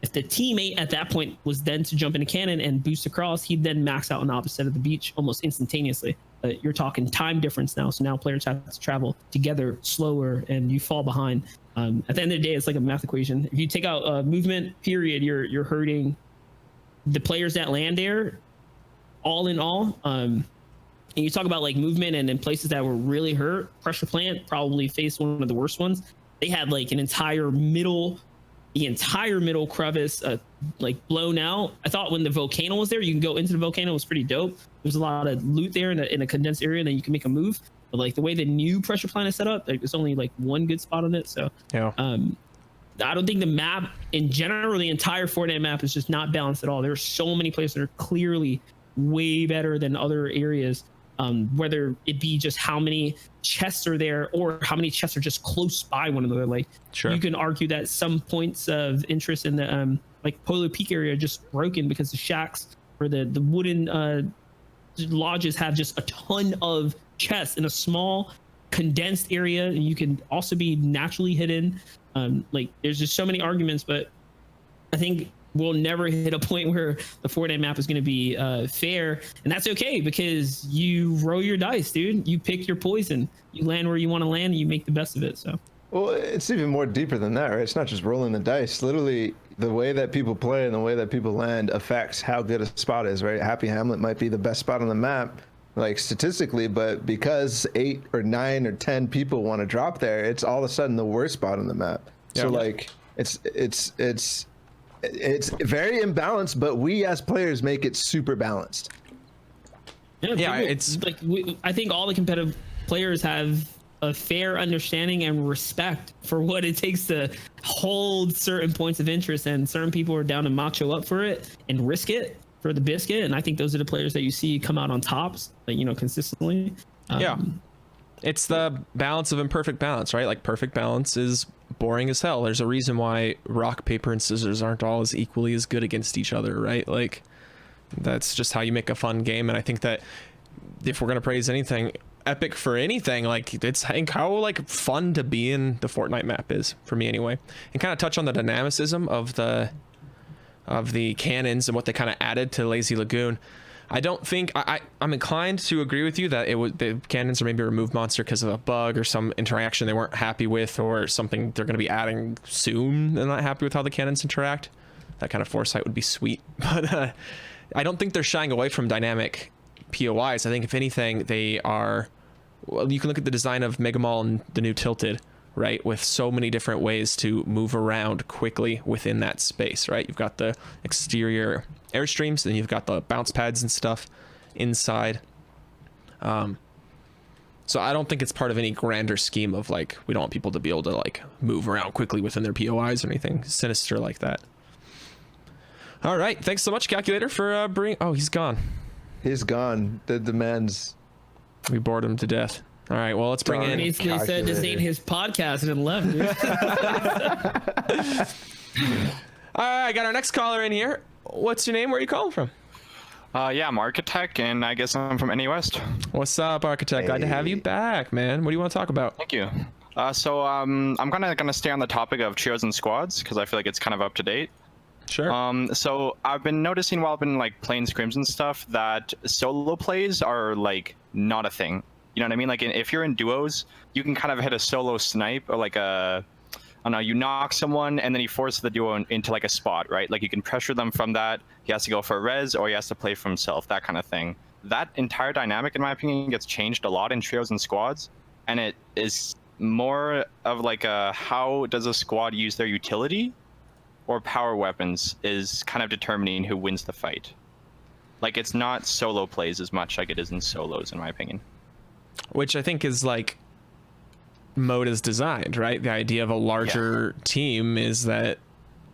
If the teammate at that point was then to jump in a cannon and boost across, he'd then max out on the opposite of the beach almost instantaneously. You're talking time difference now. So now players have to travel together slower and you fall behind. At the end of the day, it's like a math equation. If you take out movement period, you're hurting the players that land there all in all. And you talk about like movement and in places that were really hurt, Pressure Plant probably faced one of the worst ones. They had like the entire middle crevice like blown out. I thought when the volcano was there, you can go into the volcano. It was pretty dope. There's a lot of loot there in a condensed area, and then you can make a move. But like the way the new Pressure Plant is set up, like, there's only like one good spot on it. So yeah. I don't think the map in general, the entire Fortnite map is just not balanced at all. There are so many places that are clearly way better than other areas. Whether it be just how many chests are there or how many chests are just close by one another. Like, sure, you can argue that some points of interest in the like Polar Peak area are just broken because the shacks or the wooden lodges have just a ton of chests in a small condensed area, and you can also be naturally hidden. Like, there's just so many arguments, but I think we'll never hit a point where the Fortnite map is going to be fair, and that's okay because you roll your dice, dude. You pick your poison. You land where you want to land, and you make the best of it. So, well, it's even more deeper than that, right? It's not just rolling the dice. Literally, the way that people play and the way that people land affects how good a spot is, right? Happy Hamlet might be the best spot on the map, like statistically, but because 8 or 9 or 10 people want to drop there, it's all of a sudden the worst spot on the map. Yeah. So like, it's very imbalanced, but we as players make it super balanced. Yeah, it's like I think all the competitive players have a fair understanding and respect for what it takes to hold certain points of interest, and certain people are down to macho up for it and risk it for the biscuit. And I think those are the players that you see come out on tops, like, you know, consistently. Yeah, it's the balance of imperfect balance, right? Like, perfect balance is boring as hell. There's a reason why rock, paper, and scissors aren't all as equally as good against each other, right? Like, that's just how you make a fun game. And I think that if we're gonna praise anything, Epic for anything, like, it's, I think, how like fun to be in the Fortnite map is, for me anyway. And kind of touch on the dynamicism of the cannons and what they kind of added to Lazy Lagoon. I don't think I'm inclined to agree with you that the cannons are maybe a removed monster because of a bug or some interaction they weren't happy with, or something they're going to be adding soon. They're not happy with how the cannons interact. That kind of foresight would be sweet, but I don't think they're shying away from dynamic POIs. I think if anything, they are. Well, you can look at the design of Mega Mall and the new Tilted, right? With so many different ways to move around quickly within that space, right? You've got the exterior airstreams, and you've got the bounce pads and stuff inside. So I don't think it's part of any grander scheme of like, we don't want people to be able to like move around quickly within their POIs or anything sinister like that. All right, thanks so much, Calculator, for bringing. Oh, he's gone. He's gone. The demands. We bored him to death. All right, well, let's bring in. Basically said this ain't his podcast and left. All right, I got our next caller in here. What's your name? Where are you calling from? Yeah, I'm Architect, and I guess I'm from NA West. What's up, Architect? Hey. Glad to have you back, man. What do you want to talk about? Thank you. So I'm kind of going to stay on the topic of trios and squads, because I feel like it's kind of up to date. Sure. So I've been noticing while I've been like playing scrims and stuff that solo plays are like not a thing. You know what I mean? Like, if you're in duos, you can kind of hit a solo snipe, or like I don't know, you knock someone and then you force the duo into like a spot, right? Like, you can pressure them from that. He has to go for a res, or he has to play for himself, that kind of thing. That entire dynamic, in my opinion, gets changed a lot in trios and squads, and it is more of like how does a squad use their utility or power weapons is kind of determining who wins the fight. Like, it's not solo plays as much like it is in solos, in my opinion. Which I think is like mode is designed, right? The idea of a larger team is that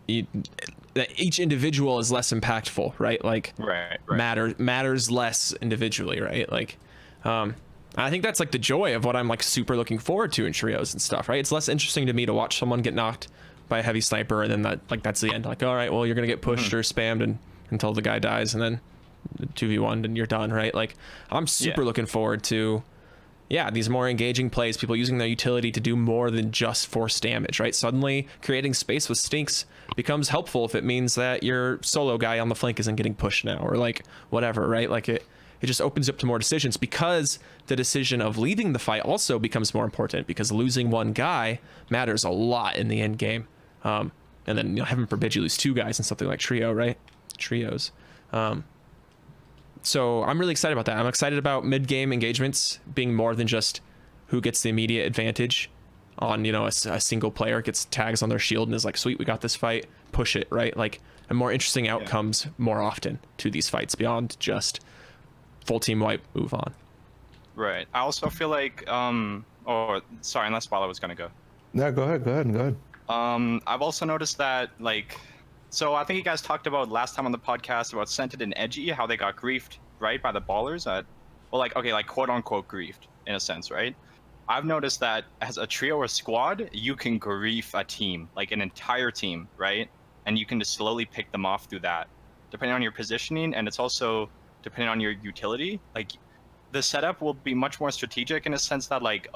each individual is less impactful, right? Like, right. matters less individually, right? Like, I think that's like the joy of what I'm like super looking forward to in trios and stuff, right? It's less interesting to me to watch someone get knocked by a heavy sniper and then that's the end. Like, all right, well, you're gonna get pushed or spammed until the guy dies, and then 2v1 and you're done, right? Like, I'm super looking forward to these more engaging plays, people using their utility to do more than just force damage, right? Suddenly creating space with stinks becomes helpful if it means that your solo guy on the flank isn't getting pushed now, or like whatever, right? Like it just opens up to more decisions, because the decision of leaving the fight also becomes more important, because losing one guy matters a lot in the end game. And then, heaven forbid you lose two guys in something like trio, right? Trios. So I'm really excited about that. I'm excited about mid-game engagements being more than just who gets the immediate advantage on, a single player gets tags on their shield and is like, sweet, we got this fight, push it, right? Like, and more interesting outcomes more often to these fights beyond just full team wipe, move on. Right. I also feel like, sorry, unless Balla was gonna go. No, go ahead. I've also noticed that, like, so I think you guys talked about last time on the podcast about Scented and Edgy, how they got griefed, right, by the ballers like quote unquote griefed in a sense, right? I've noticed that as a trio or squad, you can grief a team, like an entire team, right? And you can just slowly pick them off through that, depending on your positioning, and it's also depending on your utility. Like, the setup will be much more strategic in a sense that, like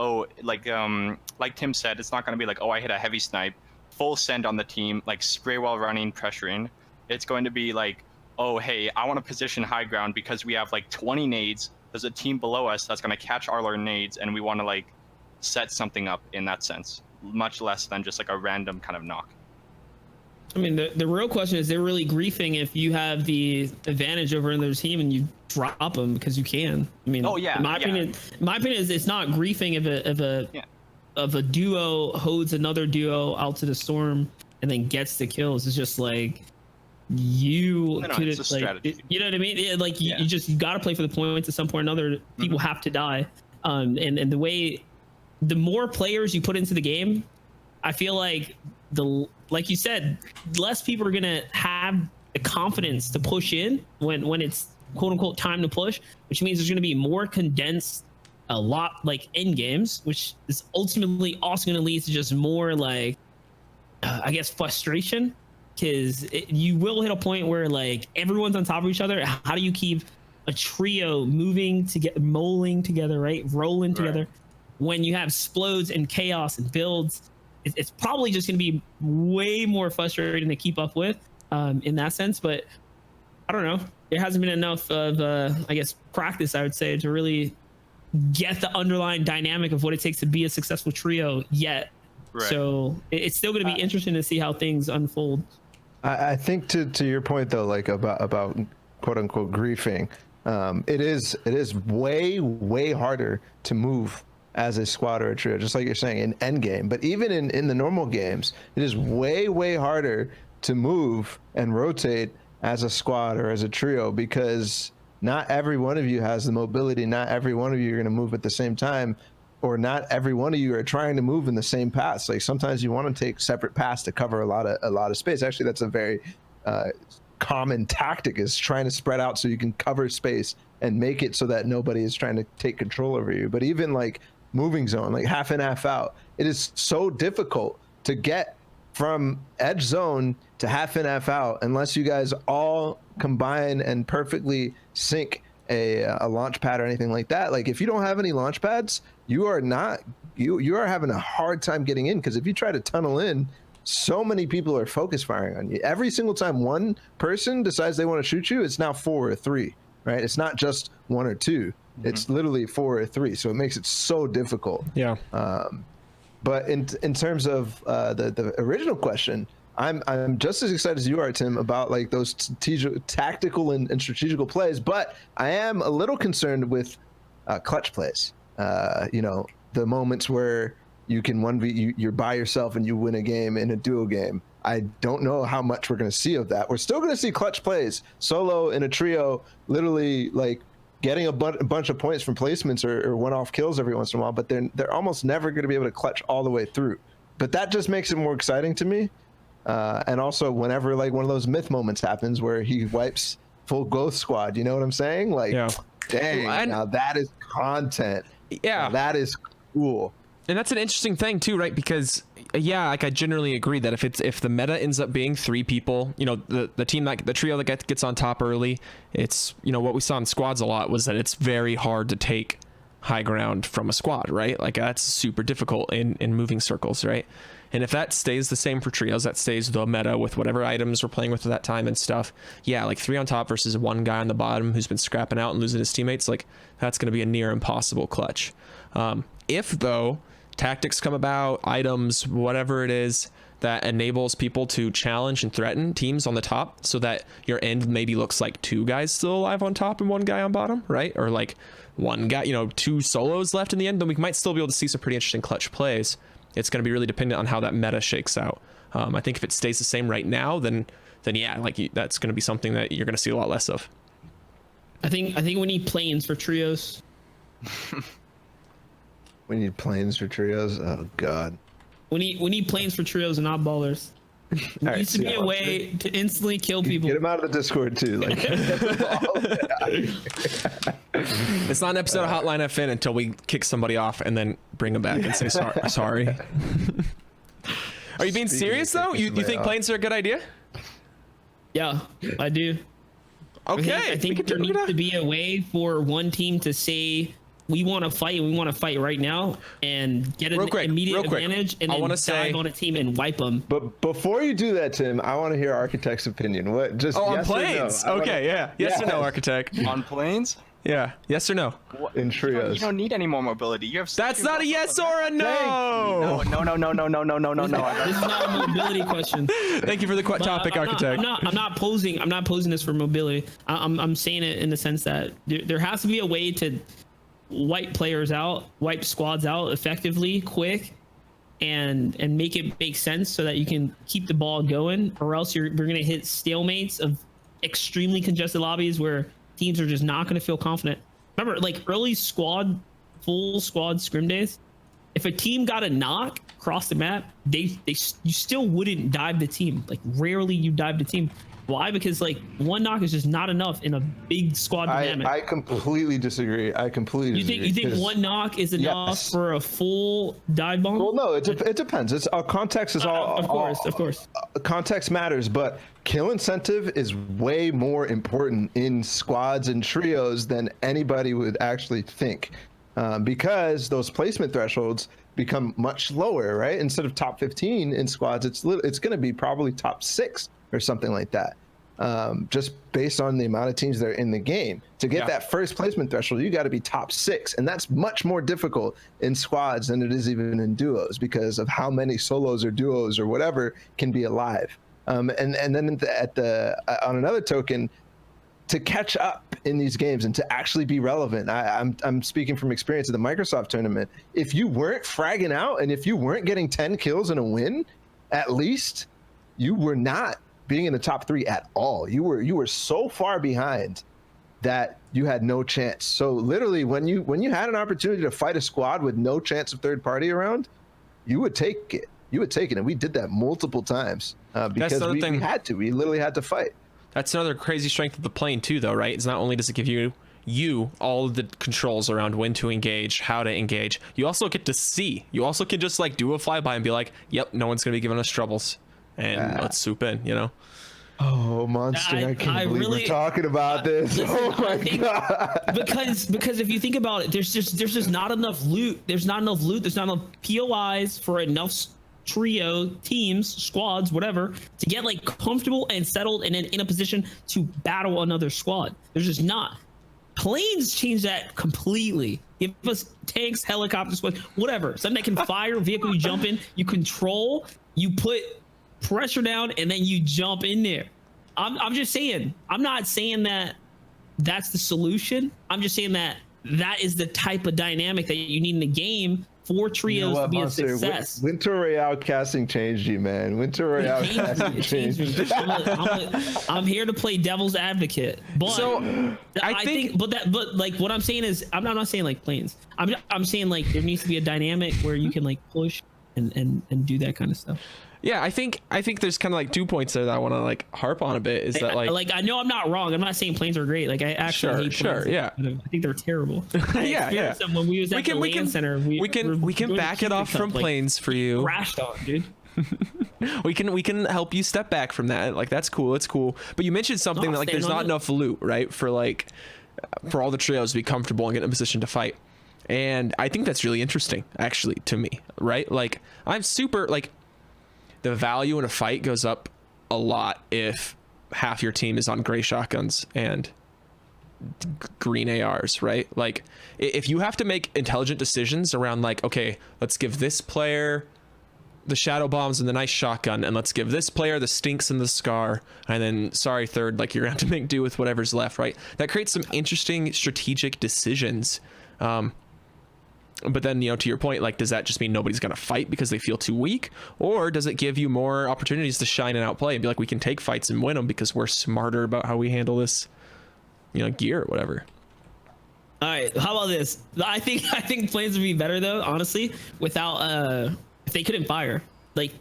Tim said, it's not going to be like, oh, I hit a heavy snipe, full send on the team, like spray while running, pressuring. It's going to be like, oh, hey, I want to position high ground because we have like 20 nades. There's a team below us that's going to catch all our nades, and we want to like set something up in that sense, much less than just like a random kind of knock. I mean, the real question is, they're really griefing if you have the advantage over another team and you drop them because you can. I mean, in my opinion, is it's not griefing if a duo holds another duo out to the storm and then gets the kills. It's just like it's a strategy. you know what I mean? Like you got to play for the points. At some point or another, people have to die. And the more players you put into the game, I feel like like you said, less people are gonna have the confidence to push in when it's quote unquote time to push, which means there's gonna be more condensed, a lot like end games, which is ultimately also gonna lead to just more like I guess frustration, because you will hit a point where like everyone's on top of each other. How do you keep a trio moving together, molding together, right, rolling together, when you have explodes and chaos and builds? It's probably just going to be way more frustrating to keep up with in that sense. But I don't know. There hasn't been enough of, I guess, practice, I would say, to really get the underlying dynamic of what it takes to be a successful trio yet. Right. So it's still going to be interesting to see how things unfold. I think to your point, though, like about quote unquote griefing, it is way harder to move as a squad or a trio, just like you're saying, in endgame. But even in the normal games, it is way harder to move and rotate as a squad or as a trio, because not every one of you has the mobility. Not every one of you are going to move at the same time, or not every one of you are trying to move in the same paths. Like, sometimes you want to take separate paths to cover a lot of space. Actually, that's a very common tactic, is trying to spread out so you can cover space and make it so that nobody is trying to take control over you. But even like moving zone, like half in, half out, it is so difficult to get from edge zone to half in, half out unless you guys all combine and perfectly sync a launch pad or anything like that. Like, if you don't have any launch pads, you are having a hard time getting in, because if you try to tunnel in, so many people are focus firing on you. Every single time one person decides they want to shoot you, it's now 4 or 3, right? It's not just 1 or 2. It's literally 4 or 3, so it makes it so difficult. Yeah. But in terms of the original question, I'm just as excited as you are, Tim, about like those tactical and strategical plays. But I am a little concerned with clutch plays. The moments where you can 1v, you're by yourself and you win a game in a duo game. I don't know how much we're going to see of that. We're still going to see clutch plays, solo in a trio, literally like getting a bunch of points from placements or one-off kills every once in a while, but they're almost never going to be able to clutch all the way through. But that just makes it more exciting to me. And also, whenever like one of those myth moments happens where he wipes full ghost squad, you know what I'm saying? Like, dang, now that is content. Yeah. That is cool. And that's an interesting thing too, right? Because yeah, like I generally agree that if the meta ends up being 3 people, you know, the team that the trio that gets on top early, it's, you know, what we saw in squads a lot was that it's very hard to take high ground from a squad, right? Like that's super difficult in moving circles, right? And if that stays the same for trios, that stays the meta with whatever items we're playing with at that time and stuff. Yeah, like 3 on top versus 1 guy on the bottom who's been scrapping out and losing his teammates, like that's going to be a near impossible clutch. If though tactics come about, items, whatever it is that enables people to challenge and threaten teams on the top so that your end maybe looks like 2 guys still alive on top and 1 guy on bottom, right? Or like 1 guy, you know, 2 solos left in the end, then we might still be able to see some pretty interesting clutch plays. It's going to be really dependent on how that meta shakes out. I think if it stays the same right now, then yeah, like that's going to be something that you're going to see a lot less of. I think we need planes for trios. We need planes for trios. Oh God. We need planes for trios and not ballers. There needs to be a way to instantly kill people. Get him out of the Discord too. Like, it's not an episode of Hotline FN until we kick somebody off and then bring them back and say sorry. Are you being serious though? You think planes are a good idea? Yeah, I do. Okay. I think there needs to be a way for one team to say, we want to fight right now and get an immediate advantage and then dive on a team and wipe them. But before you do that, Tim, I want to hear Architect's opinion. What? Just on yes planes? Or no? Okay, yeah. Yes or no, Architect? On planes? Yeah. Yes or no? In trios. You don't need any more mobility. You have. That's not a yes or a no. No. This is not a mobility question. Thank you for the topic, Architect. I'm not posing this for mobility. I'm saying it in the sense that there has to be a way to wipe players out, wipe squads out effectively, quick, and make it make sense so that you can keep the ball going, or else we're going to hit stalemates of extremely congested lobbies where teams are just not going to feel confident. Remember, like early full squad scrim days, if a team got a knock across the map, you still wouldn't dive the team. Like rarely you dive the team. Why? Because like 1 knock is just not enough in a big squad dynamic. I completely disagree. You think 1 knock is enough for a full dive bomb? Well, no, it depends. It's context is all. Of course. Context matters, but kill incentive is way more important in squads and trios than anybody would actually think, because those placement thresholds become much lower, right? Instead of top 15 in squads, it's going to be probably top 6 or something like that, just based on the amount of teams that are in the game. To get that first placement threshold, you got to be top 6, and that's much more difficult in squads than it is even in duos because of how many solos or duos or whatever can be alive. And then on another token, to catch up in these games and to actually be relevant. I'm speaking from experience at the Microsoft tournament. If you weren't fragging out and if you weren't getting 10 kills in a win, at least, you were not being in the top 3 at all. You were so far behind that you had no chance. So literally, when you had an opportunity to fight a squad with no chance of third party around, you would take it. And we did that multiple times because we had to. We literally had to fight. That's another crazy strength of the plane too, though, right? It's not only does it give you all of the controls around when to engage, how to engage. You also get to see. You also can just like do a flyby and be like, "Yep, no one's gonna be giving us troubles." And let's swoop in, you know. Oh, Monster! I can't believe we're talking about this. Listen, oh my god! Because if you think about it, there's just not enough loot. There's not enough POIs for enough trio teams, squads, whatever, to get like comfortable and settled and then in a position to battle another squad. There's just not. Planes change that completely. Give us tanks, helicopters, whatever. Something that can fire, vehicle you jump in, you control, you put pressure down, and then you jump in there. I'm just saying, I'm not saying that that's the solution. I'm just saying that is the type of dynamic that you need in the game for trios to be Monster, a success. Winter Royale casting changed you, man. Winter Royale casting changed you. I'm here to play devil's advocate, but so, I think like what I'm saying is I'm not saying like planes. I'm saying like there needs to be a dynamic where you can like push and do that kind of stuff. Yeah, I think there's kind of like 2 points there that I want to like harp on a bit. Is that like I know I'm not wrong. I'm not saying planes are great. Like I actually hate planes. Yeah. I think they're terrible. Yeah. When we was at the LAN center, we can back it off from planes for you. Crashed on, dude. we can help you step back from that. Like that's cool. It's cool. But you mentioned something that like there's not enough loot, right? For all the trios to be comfortable and get in a position to fight. And I think that's really interesting, actually, to me, right? Like I'm super like. The value in a fight goes up a lot if half your team is on gray shotguns and green ARs, right? Like if you have to make intelligent decisions around like, okay, let's give this player the shadow bombs and the nice shotgun, and let's give this player the stinks and the scar, and then sorry third, like you're gonna have to make do with whatever's left, right? That creates some interesting strategic decisions. But then, to your point, like, does that just mean nobody's going to fight because they feel too weak? Or does it give you more opportunities to shine and outplay and be like, we can take fights and win them because we're smarter about how we handle this, gear or whatever? All right. How about this? I think planes would be better, though, honestly, without, if they couldn't fire. Like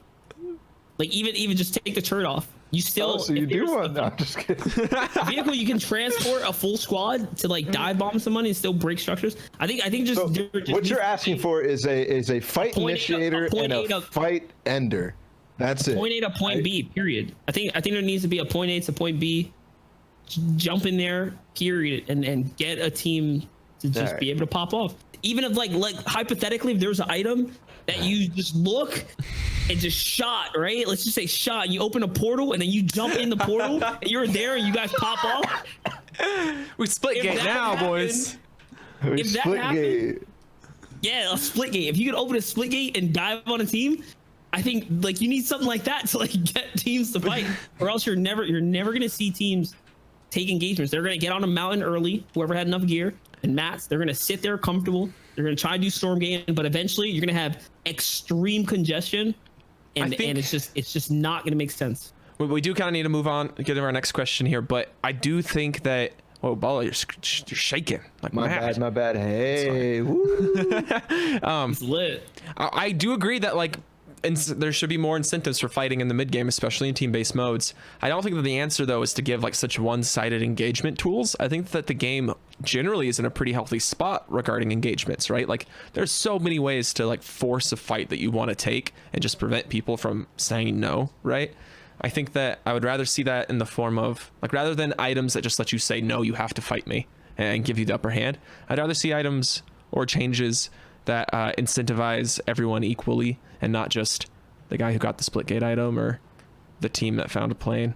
even just take the turret off. You still. So you do want? No, I'm just kidding. A vehicle you can transport a full squad to like dive bomb somebody and still break structures. I think just. So what you're asking for is a fight initiator and a fight ender. That's it. Point A to point B. Period. I think there needs to be a point A to point B. Jump in there. Period. And get a team to just be able to pop off. Even if like hypothetically, if there's an item that you just look and just shot, right? Let's just say shot. You open a portal and then you jump in the portal and you're there and you guys pop off. We split gate now, boys. We split gate. Yeah, a split gate. If you could open a split gate and dive on a team, I think like you need something like that to like get teams to fight, or else you're never gonna see teams take engagements. They're gonna get on a mountain early. Whoever had enough gear and mats, they're gonna sit there comfortable. They're gonna try to do storm game, but eventually you're gonna have extreme congestion, and it's just not gonna make sense. We do kind of need to move on, get to our next question here, but I do think that. Whoa, Balla, you're shaking. Like my bad. Hey, woo. It's lit. I do agree that like. And there should be more incentives for fighting in the mid game, especially in team-based modes. I don't think that the answer though is to give like such one-sided engagement tools. I think that the game generally is in a pretty healthy spot regarding engagements, right? Like there's so many ways to like force a fight that you want to take and just prevent people from saying no, right? I think that I would rather see that in the form of like, rather than items that just let you say no, you have to fight me and give you the upper hand. I'd rather see items or changes that incentivize everyone equally and not just the guy who got the split gate item or the team that found a plane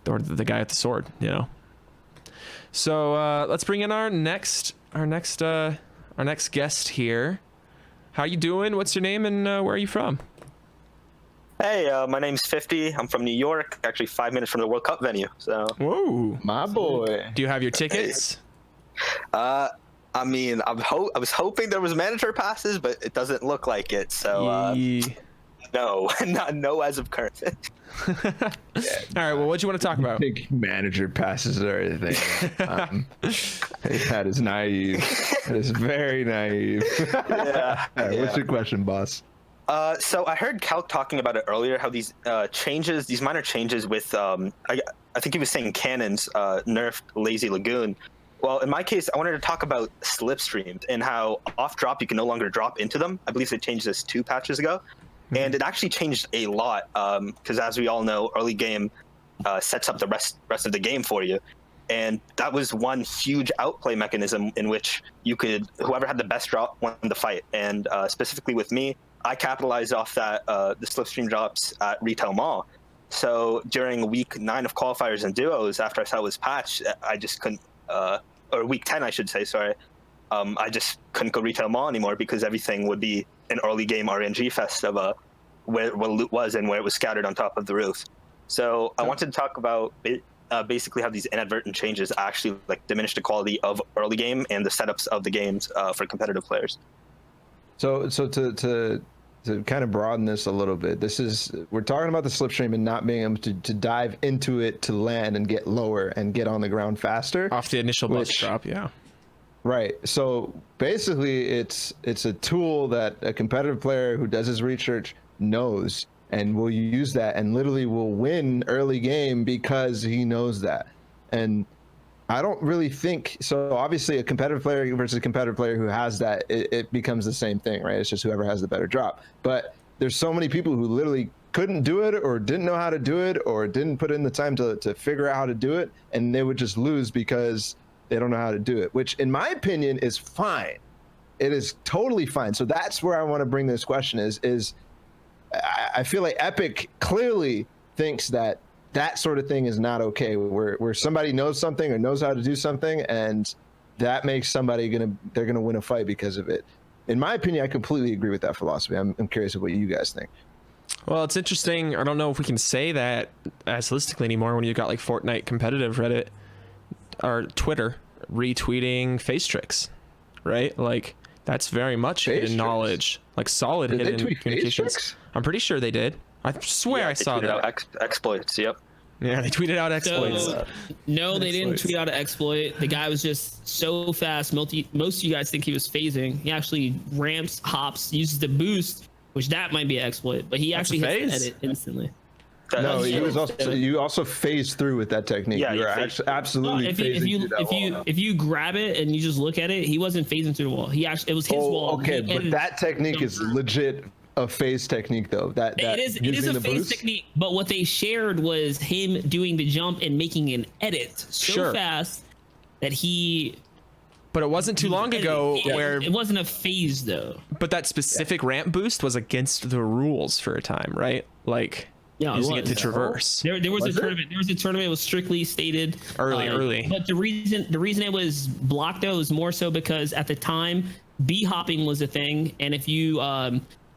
or the guy with the sword, So let's bring in our next guest here. How you doing? What's your name and where are you from? Hey, my name's 50. I'm from New York, actually 5 minutes from the World Cup venue. So. Whoa, my boy. Do you have your tickets? I mean, I was hoping there was mandatory passes, but it doesn't look like it. So no, no as of current. All right. Well, what do you want to talk about? Big manager passes or anything. That is naive. That is very naive. Yeah. All right, what's your question, boss? So I heard Calc talking about it earlier, how these changes, these minor changes with, I think he was saying cannons, nerfed Lazy Lagoon. Well, in my case, I wanted to talk about Slipstreams and how off drop you can no longer drop into them. I believe they changed this 2 patches ago. Mm-hmm. And it actually changed a lot because as we all know, early game sets up the rest of the game for you. And that was one huge outplay mechanism in which you could, whoever had the best drop won the fight. And specifically with me, I capitalized off that, the Slipstream drops at Retail Mall. So during week 9 of qualifiers and duos, after I saw it was patched, I just couldn't, or week 10, I should say, sorry. I just couldn't go Retail Mall anymore because everything would be an early game RNG fest of where loot was and where it was scattered on top of the roof. So I wanted to talk about basically how these inadvertent changes actually like diminish the quality of early game and the setups of the games for competitive players. So to kind of broaden this a little bit, we're talking about the Slipstream and not being able to dive into it to land and get lower and get on the ground faster off the initial bus drop. Yeah. Right. So basically, it's a tool that a competitive player who does his research knows and will use that and literally will win early game because he knows that. And I don't really think so. Obviously, a competitive player versus a competitive player who has that, it becomes the same thing, right? It's just whoever has the better drop. But there's so many people who literally couldn't do it or didn't know how to do it or didn't put in the time to figure out how to do it, and they would just lose because they don't know how to do it, which in my opinion is fine. It is totally fine. So that's where I want to bring this question is I feel like Epic clearly thinks that sort of thing is not okay, where somebody knows something or knows how to do something, and that makes somebody they're gonna win a fight because of it. In my opinion, I completely agree with that philosophy. I'm curious of what you guys think. Well, it's interesting. I don't know if we can say that as holistically anymore when you've got like Fortnite competitive Reddit or Twitter retweeting face tricks, right? Like that's very much hidden knowledge, like solid hidden communications. I'm pretty sure they did. I swear I saw that. Exploits, yep. Yeah, they tweeted out exploits. So, no, they didn't tweet out an exploit. The guy was just so fast. Most of you guys think he was phasing. He actually ramps, hops, uses the boost, which that might be an exploit, but he actually hits the edit instantly. No, you also phased through with that technique. Yeah, you were absolutely if you grab it and you just look at it, he wasn't phasing through the wall. It was his wall. Okay, but that technique is legit a phase technique though. It is a phase technique, but what they shared was him doing the jump and making an edit so fast that he. But it wasn't too long ago where it wasn't a phase though. But that specific ramp boost was against the rules for a time, right? Like using it to traverse. There was a tournament. There was a tournament. It was strictly stated early. But the reason it was blocked though is more so because at the time B hopping was a thing, and if you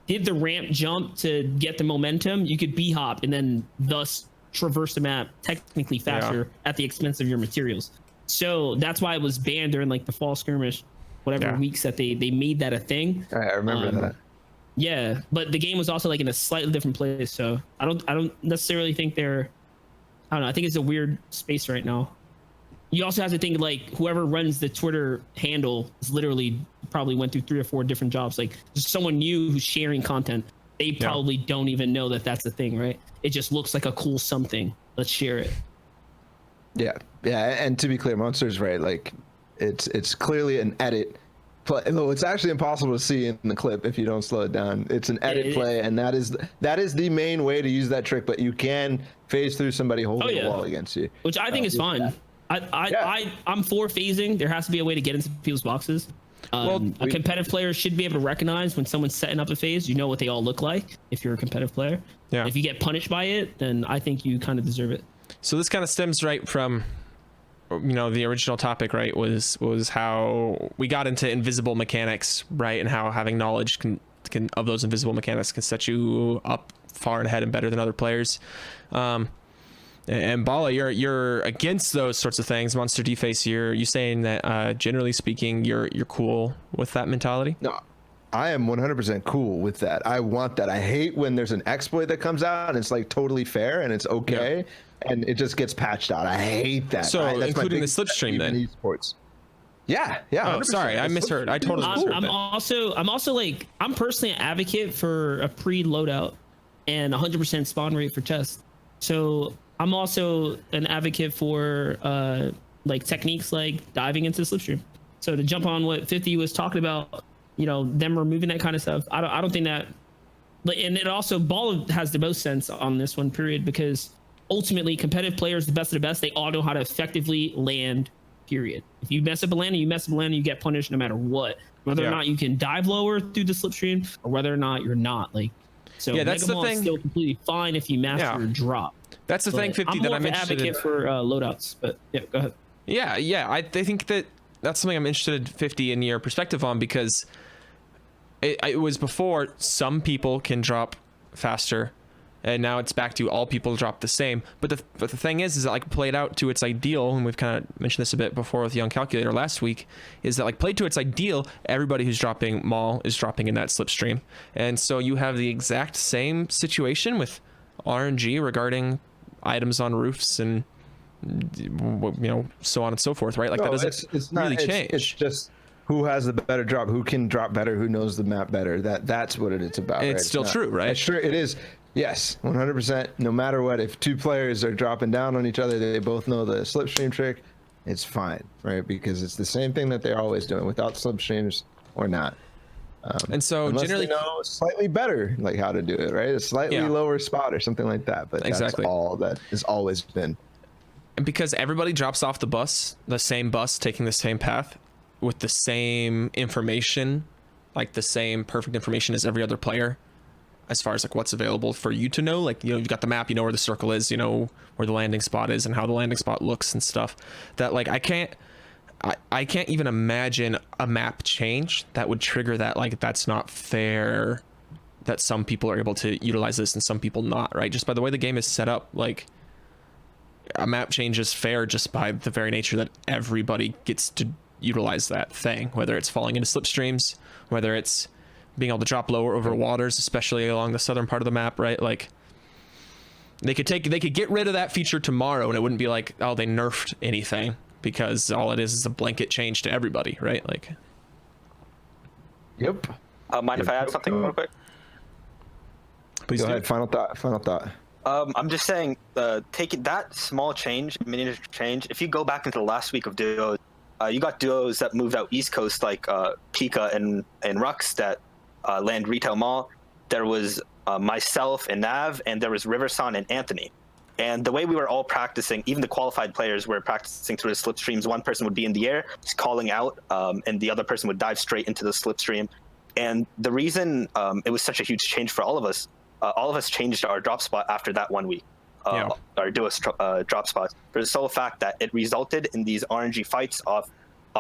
did the ramp jump to get the momentum, you could B hop and then thus traverse the map technically faster at the expense of your materials. So that's why it was banned during like the fall skirmish, whatever weeks that they made that a thing. All right, I remember that. Yeah, but the game was also like in a slightly different place, so I don't necessarily think I don't know. I think it's a weird space right now. You also have to think like whoever runs the Twitter handle is literally probably went through 3 or 4 different jobs. Like just someone new who's sharing content, they probably don't even know that that's a thing, right? It just looks like a cool something. Let's share it. Yeah, and to be clear, Monster's right. Like it's clearly an edit. No, it's actually impossible to see in the clip if you don't slow it down. It's an edit play, and that is the main way to use that trick. But you can phase through somebody holding the wall against you, which I think is fine. I'm for phasing. There has to be a way to get into people's boxes. A competitive player should be able to recognize when someone's setting up a phase. You know what they all look like if you're a competitive player. Yeah. If you get punished by it, then I think you kind of deserve it. So this kind of stems right from, the original topic, right, was how we got into invisible mechanics, right, and how having knowledge can of those invisible mechanics can set you up far and ahead and better than other players. And Balla, you're against those sorts of things. MonsterDFace, you saying that generally speaking, you're cool with that mentality? No, I am 100% cool with that. I want that. I hate when there's an exploit that comes out and it's like totally fair and it's okay, and it just gets patched out. I hate that. So including the Slipstream then? Esports. Yeah. Oh, sorry, I misheard. I totally misheard. I'm also like, I'm personally an advocate for a pre-loadout and 100% spawn rate for chests. So I'm also an advocate for like techniques like diving into the Slipstream. So to jump on what 50 was talking about, them removing that kind of stuff. I don't think that, and it also Balla has the most sense on this one, period, because ultimately competitive players, the best of the best, they all know how to effectively land, period. If you mess up a landing, you get punished no matter what, whether or not you can dive lower through the Slipstream or whether or not you're not. Like, so that's the thing. Is still completely fine if you master your drop. That's the thing, 50, that I'm interested in. I'm more of an advocate for loadouts, but go ahead. Yeah. I think that's something I'm interested in, 50, in your perspective on, because it was before some people can drop faster, and now it's back to all people drop the same. But the thing is that like played out to its ideal, and we've kind of mentioned this a bit before with Young Calculator last week, is that like played to its ideal, everybody who's dropping Maul is dropping in that Slipstream, and so you have the exact same situation with RNG regarding items on roofs and so on and so forth, right? Like that doesn't really change. who has the better drop, who can drop better, who knows the map better. That's what it's about. And right? it's still true, right? It's true. It is. Yes, 100%. No matter what, if two players are dropping down on each other, they both know the slipstream trick. It's fine, right? Because it's the same thing that they're always doing, without slipstreams or not. And so generally know slightly better like how to do it, right? A slightly lower spot or something like that. But exactly. That's all that has always been. And because everybody drops off the same bus, taking the same path with the same information, like the same perfect information as every other player, as far as like what's available for you to know, like, you know, you've got the map, you know where the circle is, you know where the landing spot is and how the landing spot looks and stuff, that like I can't even imagine a map change that would trigger that. Like, that's not fair that some people are able to utilize this and some people not, right? Just by the way the game is set up, like a map change is fair just by the very nature that everybody gets to utilize that thing, whether it's falling into slipstreams, whether it's being able to drop lower over waters, especially along the southern part of the map, right? Like they could get rid of that feature tomorrow and it wouldn't be like, oh, they nerfed anything, because all it is a blanket change to everybody, right? Like, yep. Mind if I add something real quick? Please go do. ahead. Final thought. I'm just saying, taking that small change, miniature change, if you go back into the last week of duos, you got duos that moved out East Coast, like Pika and Rux, that land retail mall. There was myself and Nav, and there was Riverson and Anthony. And the way we were all practicing, even the qualified players were practicing through the slipstreams. One person would be in the air, just calling out, and the other person would dive straight into the slipstream. And the reason it was such a huge change for all of us changed our drop spot after that 1 week. Our duos drop spots, for the sole fact that it resulted in these RNG fights off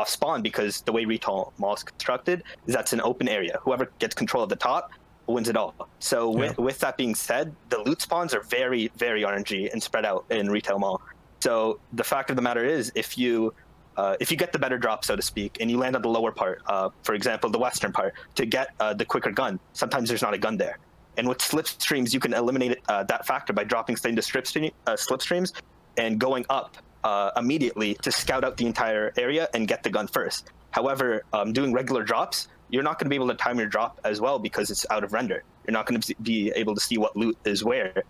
spawn, because the way retail mall is constructed is that's an open area. Whoever gets control of the top wins it all. So with that being said, the loot spawns are very, very RNG and spread out in retail mall. So the fact of the matter is, if you get the better drop, so to speak, and you land on the lower part, for example, the western part, to get the quicker gun, sometimes there's not a gun there. And with slipstreams, you can eliminate that factor by dropping straight into slipstreams and going up immediately to scout out the entire area and get the gun first. However, doing regular drops, you're not going to be able to time your drop as well because it's out of render. You're not going to be able to see what loot is where,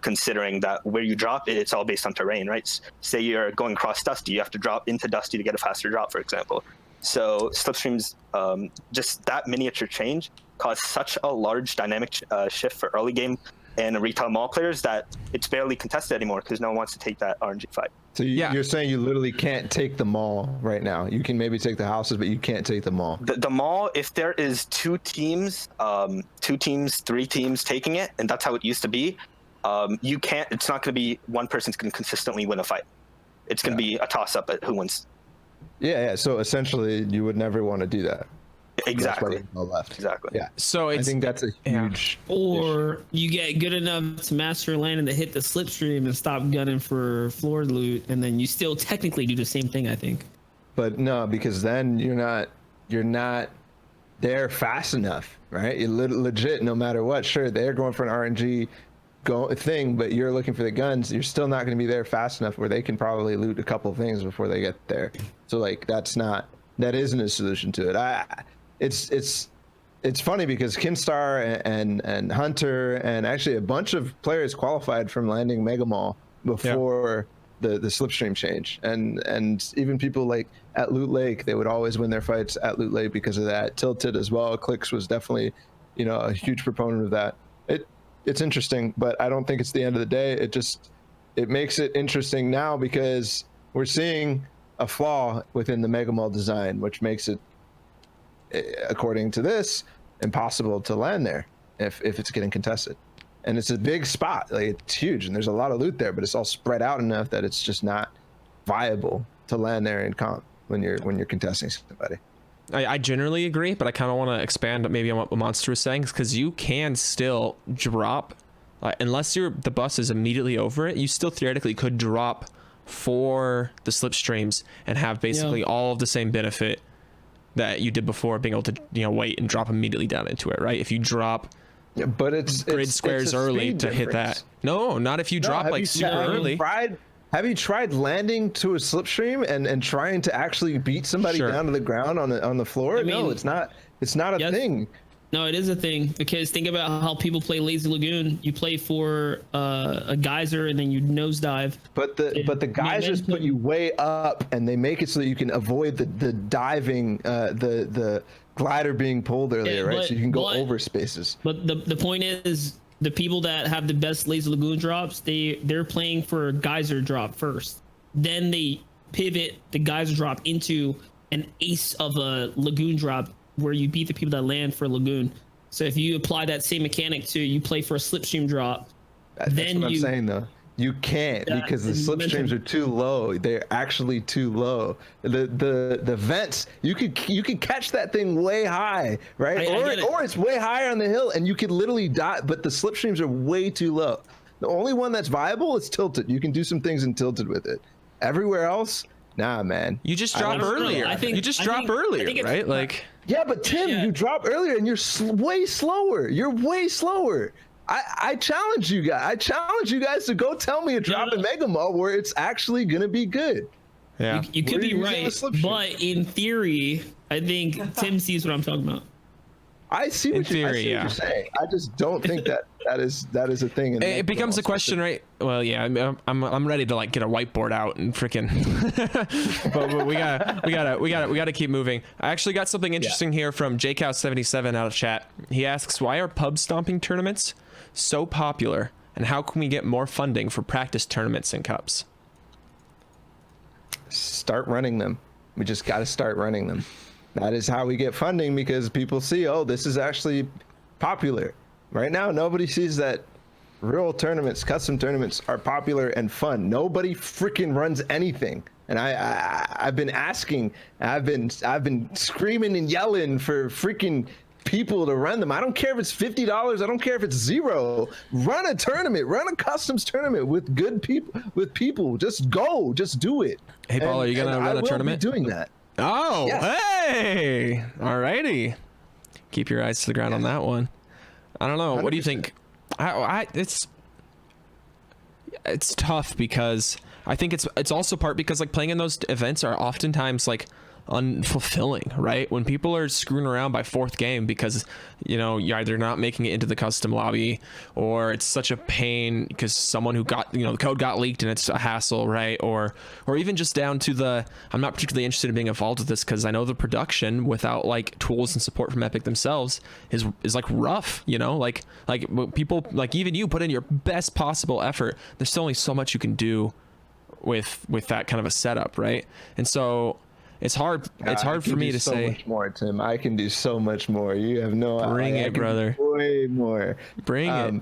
considering that where you drop it, it's all based on terrain, right? Say you're going across Dusty, you have to drop into Dusty to get a faster drop, for example. So slipstreams, just that miniature change caused such a large dynamic shift for early game and retail mall players that it's barely contested anymore because no one wants to take that RNG fight. So you're saying you literally can't take the mall right now. You can maybe take the houses, but you can't take the mall. The mall, if there is two teams, 3 teams taking it, and that's how it used to be, you can't. It's not going to be one person's going to consistently win a fight. It's going to be a toss-up at who wins. Yeah. So essentially, you would never want to do that. Exactly. Left. Exactly. Yeah. So I think that's a huge. Or you get good enough to master landing to hit the slipstream and stop gunning for floor loot, and then you still technically do the same thing, I think. But no, because then you're not there fast enough, right? You're legit, no matter what. Sure, they're going for an RNG thing, but you're looking for the guns. You're still not going to be there fast enough where they can probably loot a couple of things before they get there. So like that isn't a solution to it. It's funny because Kinstar and Hunter and actually a bunch of players qualified from landing Mega Mall before the slipstream change, and even people like at Loot Lake, they would always win their fights at Loot Lake because of that. Tilted as well. Clicks was definitely, a huge proponent of that. It's interesting, but I don't think it's the end of the day. It makes it interesting now because we're seeing a flaw within the Mega Mall design, which makes it, according to this, impossible to land there if it's getting contested. And it's a big spot, like it's huge, and there's a lot of loot there, but it's all spread out enough that it's just not viable to land there in comp when you're contesting somebody. I generally agree, but I kind of want to expand maybe on what Monster was saying, because you can still drop, unless the bus is immediately over it, you still theoretically could drop for the slipstreams and have basically all of the same benefit that you did before, being able to wait and drop immediately down into it, right? If you drop but it's grid squares early to hit that. No, not if you drop like super early. Have you tried landing to a slipstream and trying to actually beat somebody down to the ground on the floor? I mean, no, it's not a thing. No, it is a thing, because think about how people play Lazy Lagoon. You play for a geyser and then you nosedive. But the geysers put you way up, and they make it so that you can avoid the diving, the glider being pulled earlier, right? So you can go over spaces. But the point is, the people that have the best Lazy Lagoon drops, they're playing for a geyser drop first. Then they pivot the geyser drop into an ace of a lagoon drop, where you beat the people that land for lagoon. So if you apply that same mechanic to you play for a slipstream drop, that's what I'm saying though. You can't, because the slipstreams are too low. They're actually too low. The vents, you could catch that thing way high, right? Or it's way higher on the hill, and you could literally die. But the slipstreams are way too low. The only one that's viable is Tilted. You can do some things in Tilted with it. Everywhere else, nah, man. You just drop earlier. You just drop earlier, right? Like. Yeah, but Tim, you drop earlier and you're way slower. You're way slower. I challenge you guys. I challenge you guys to go tell me a drop in Mega Mall where it's actually gonna be good. Yeah, you could be right, but in theory, I think Tim sees what I'm talking about. I see what you're saying. I just don't think that is a thing. It becomes a question, right? Well, yeah, I'm ready to like get a whiteboard out and freaking. but we gotta keep moving. I actually got something interesting here from JCow77 out of chat. He asks, why are pub stomping tournaments so popular, and how can we get more funding for practice tournaments and cups? Start running them. We just got to start running them. That is how we get funding, because people see, oh, this is actually popular. Right now, nobody sees that real tournaments, custom tournaments are popular and fun. Nobody freaking runs anything. And I've been asking, I've been screaming and yelling for freaking people to run them. I don't care if it's $50. I don't care if it's $0. Run a tournament, run a customs tournament with good people, just go, just do it. Hey, Balla, are you going to run a tournament? Be doing that. Oh, yes. Hey, all righty. Keep your eyes to the ground on that one. I don't know. 100%. What do you think? It's tough, because I think it's also part because like playing in those events are oftentimes like unfulfilling, right? When people are screwing around by fourth game because, you know, you're either not making it into the custom lobby, or it's such a pain because someone who got, you know, the code got leaked and it's a hassle, right? Or even just down to the, I'm not particularly interested in being involved with this because I know the production without like tools and support from Epic themselves is like rough, you know, like people, like even you put in your best possible effort. There's still only so much you can do with that kind of a setup, right? And so it's hard. It's hard for me to say. So much more, Tim. I can do so much more. You have no idea. Bring it, brother. Way more. Bring it.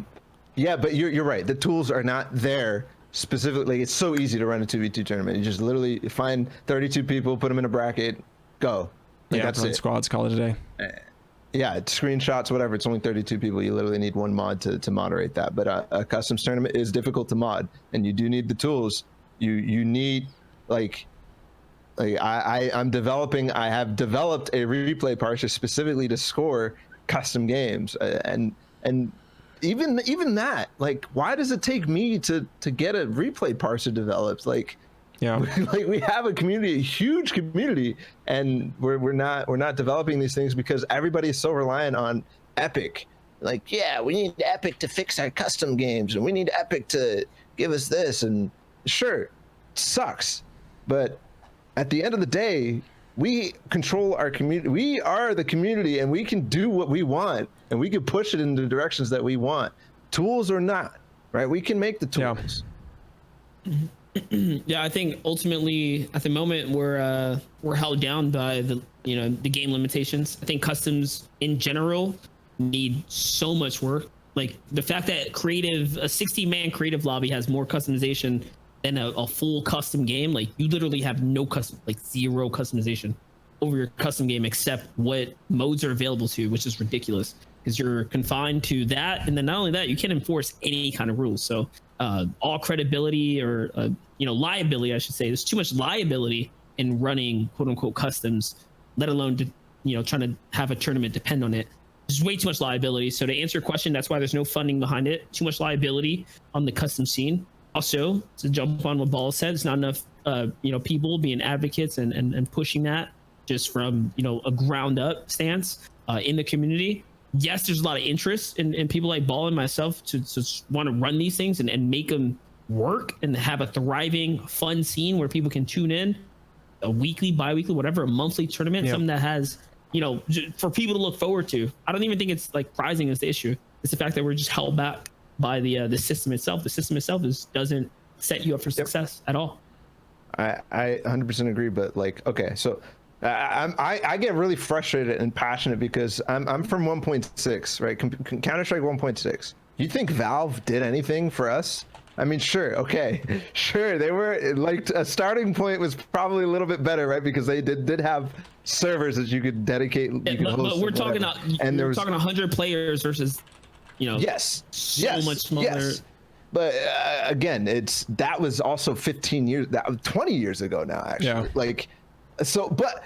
Yeah, but you're right. The tools are not there specifically. It's so easy to run a 2v2 tournament. You just literally find 32 people, put them in a bracket, go. Like, that's it. Squads, call it a day. Yeah, screenshots, whatever. It's only 32 people. You literally need one mod to moderate that. But a customs tournament is difficult to mod, and you do need the tools. You need I have developed a replay parser specifically to score custom games, and even that, like, why does it take me to get a replay parser developed? Like, yeah, like we have a community, a huge community, and we're not developing these things because everybody is so reliant on Epic. Like, yeah, we need Epic to fix our custom games, and we need Epic to give us this, and sure, it sucks, but at the end of the day, we control our community. We are the community, and we can do what we want, and we can push it in the directions that we want. Tools or not, right? We can make the tools. Yeah, I think ultimately at the moment we're held down by the game limitations. I think customs in general need so much work. Like the fact that a 60-man creative lobby has more customization than a full custom game. Like you literally have no zero customization over your custom game except what modes are available to, which is ridiculous because you're confined to that. And then not only that, you can't enforce any kind of rules. So all credibility or liability, I should say, there's too much liability in running quote unquote customs, let alone trying to have a tournament depend on it. There's way too much liability. So to answer your question, that's why there's no funding behind it. Too much liability on the custom scene. Also, to jump on what Balla said, it's not enough, people being advocates and pushing that just from, a ground up stance in the community. Yes, there's a lot of interest in people like Balla and myself to want to run these things and make them work and have a thriving, fun scene where people can tune in a weekly, bi-weekly, whatever, a monthly tournament, something that has, for people to look forward to. I don't even think it's like prizing is the issue. It's the fact that we're just held back by the system itself. The system itself doesn't set you up for success at all. I 100% agree, but like, okay, so I get really frustrated and passionate because I'm from 1.6, right? Counter-Strike 1.6. You think Valve did anything for us? I mean, sure, okay, sure. They were like, a starting point was probably a little bit better, right? Because they did have servers that you could dedicate. But we're talking about, and there was talking 100 players versus, yes, much smaller. Yes. But again, that was also 15 years, 20 years ago now, actually. Yeah. Like, so, but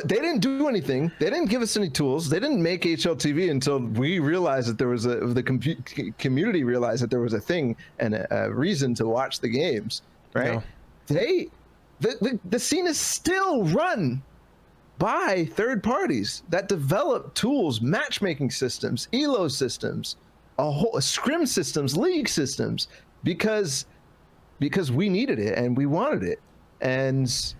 they didn't do anything. They didn't give us any tools. They didn't make HLTV until we realized that there was the community realized that there was a thing and a reason to watch the games, right? Yeah. The scene is still run by third parties that develop tools, matchmaking systems, elo systems, scrim systems, league systems, because we needed it and we wanted it, and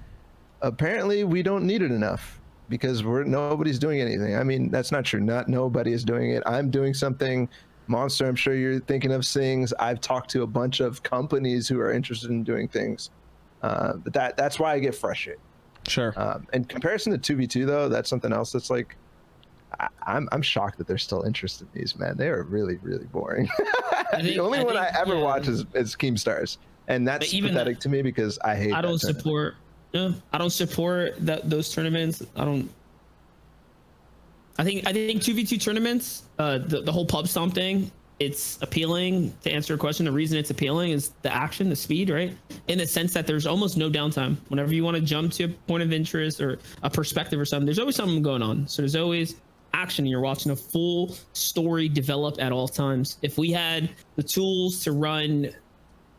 apparently we don't need it enough because nobody's doing anything. I mean, that's not true. Not nobody is doing it. I'm doing something. Monster, I'm sure you're thinking of things. I've talked to a bunch of companies who are interested in doing things, but that's why I get frustrated. Sure. In comparison to 2v2 though, that's something else that's like, I'm shocked that they're still interested in these, man. They are really, really boring. The only one I ever watch is Keemstars, and that's pathetic to me because I hate. I don't support. No, I don't support those tournaments. I think 2v2 tournaments, the whole pub stomp thing, it's appealing. To answer your question, the reason it's appealing is the action, the speed, right? In the sense that there's almost no downtime. Whenever you want to jump to a point of interest or a perspective or something, there's always something going on. So there's always action. You're watching a full story develop at all times. If we had the tools to run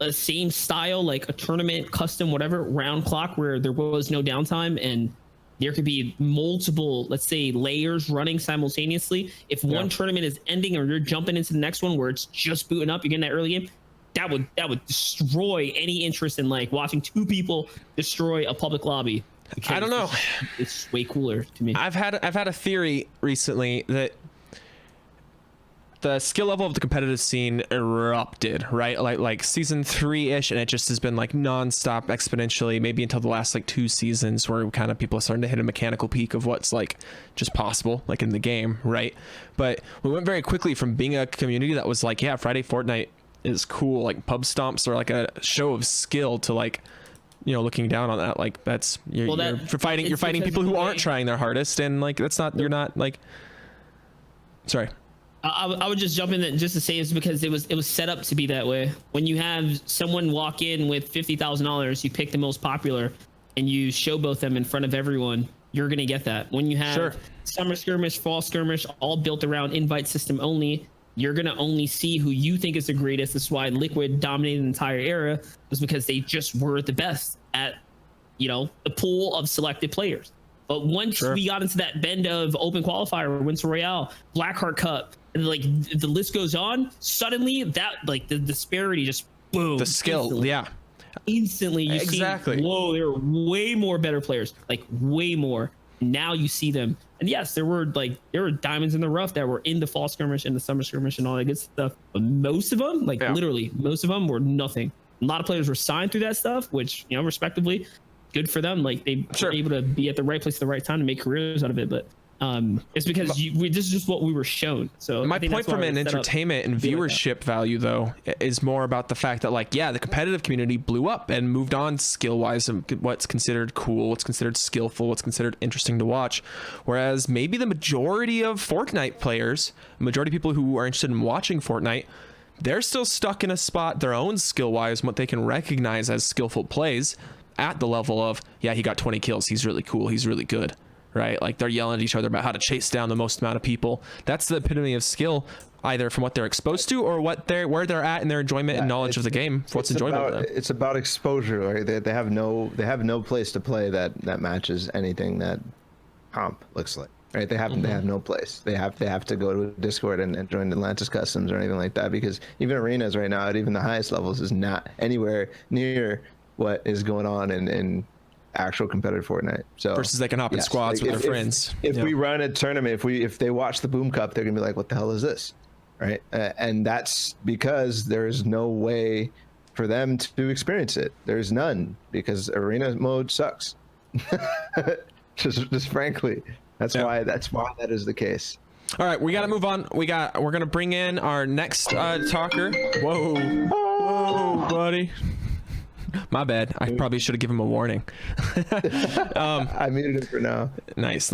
the same style, like a tournament, custom, whatever, round clock, where there was no downtime and there could be multiple, let's say, layers running simultaneously. If one tournament is ending or you're jumping into the next one where it's just booting up, you're getting that early game, that would destroy any interest in like watching two people destroy a public lobby. I don't know. It's way cooler to me. I've had a theory recently that the skill level of the competitive scene erupted, right? Like season 3-ish, and it just has been like nonstop exponentially, maybe until the last like 2 seasons where kind of people are starting to hit a mechanical peak of what's like just possible, like in the game, right? But we went very quickly from being a community that was like, yeah, Friday Fortnite is cool, like pub stomps are like a show of skill, to like, looking down on that, like that's you're fighting people who aren't trying their hardest, and like that's not, you're not like, sorry. I would just jump in that just to say it's because it was set up to be that way. When you have someone walk in with $50,000, you pick the most popular and you showboat them in front of everyone, you're going to get that. When you have summer skirmish, fall skirmish, all built around invite system only, you're going to only see who you think is the greatest. That's why Liquid dominated the entire era, was because they just were the best at, the pool of selected players. But once we got into that bend of open qualifier, Winter Royale, Blackheart Cup, and like the list goes on, suddenly that like the disparity just boom. The skill, instantly you see, whoa, there are way more better players, like way more. Now you see them, and yes, there were diamonds in the rough that were in the fall skirmish and the summer skirmish and all that good stuff. But most of them, literally, most of them were nothing. A lot of players were signed through that stuff, which respectively, good for them. Like they were able to be at the right place at the right time to make careers out of it. But it's because this is just what we were shown. So my point from an entertainment and viewership value, though, is more about the fact that, like, the competitive community blew up and moved on skill wise, and what's considered cool, what's considered skillful, what's considered interesting to watch. Whereas maybe the majority of Fortnite players, majority of people who are interested in watching Fortnite, they're still stuck in a spot their own skill wise, what they can recognize as skillful plays, at the level of, he got 20 kills, he's really cool, he's really good. Right? Like they're yelling at each other about how to chase down the most amount of people. That's the epitome of skill. either from what they're exposed to or where they're at in their enjoyment and knowledge of the game. What's enjoyable to them. It's about exposure. Like they have no place to play that matches anything that comp looks like. Right? They have no place. They have to go to Discord and join Atlantis Customs or anything like that, because even arenas right now at even the highest levels is not anywhere near what is going on in actual competitive Fortnite. So versus they can hop in squads with their friends. If we run a tournament, if they watch the Boom Cup, they're gonna be like, "What the hell is this?" Right? And that's because there's no way for them to experience it. There's none, because arena mode sucks. just frankly. That's why that is the case. All right, we got to move on. We're going to bring in our next talker. Whoa, buddy. My bad. I probably should have given him a warning. I muted him for now. Nice.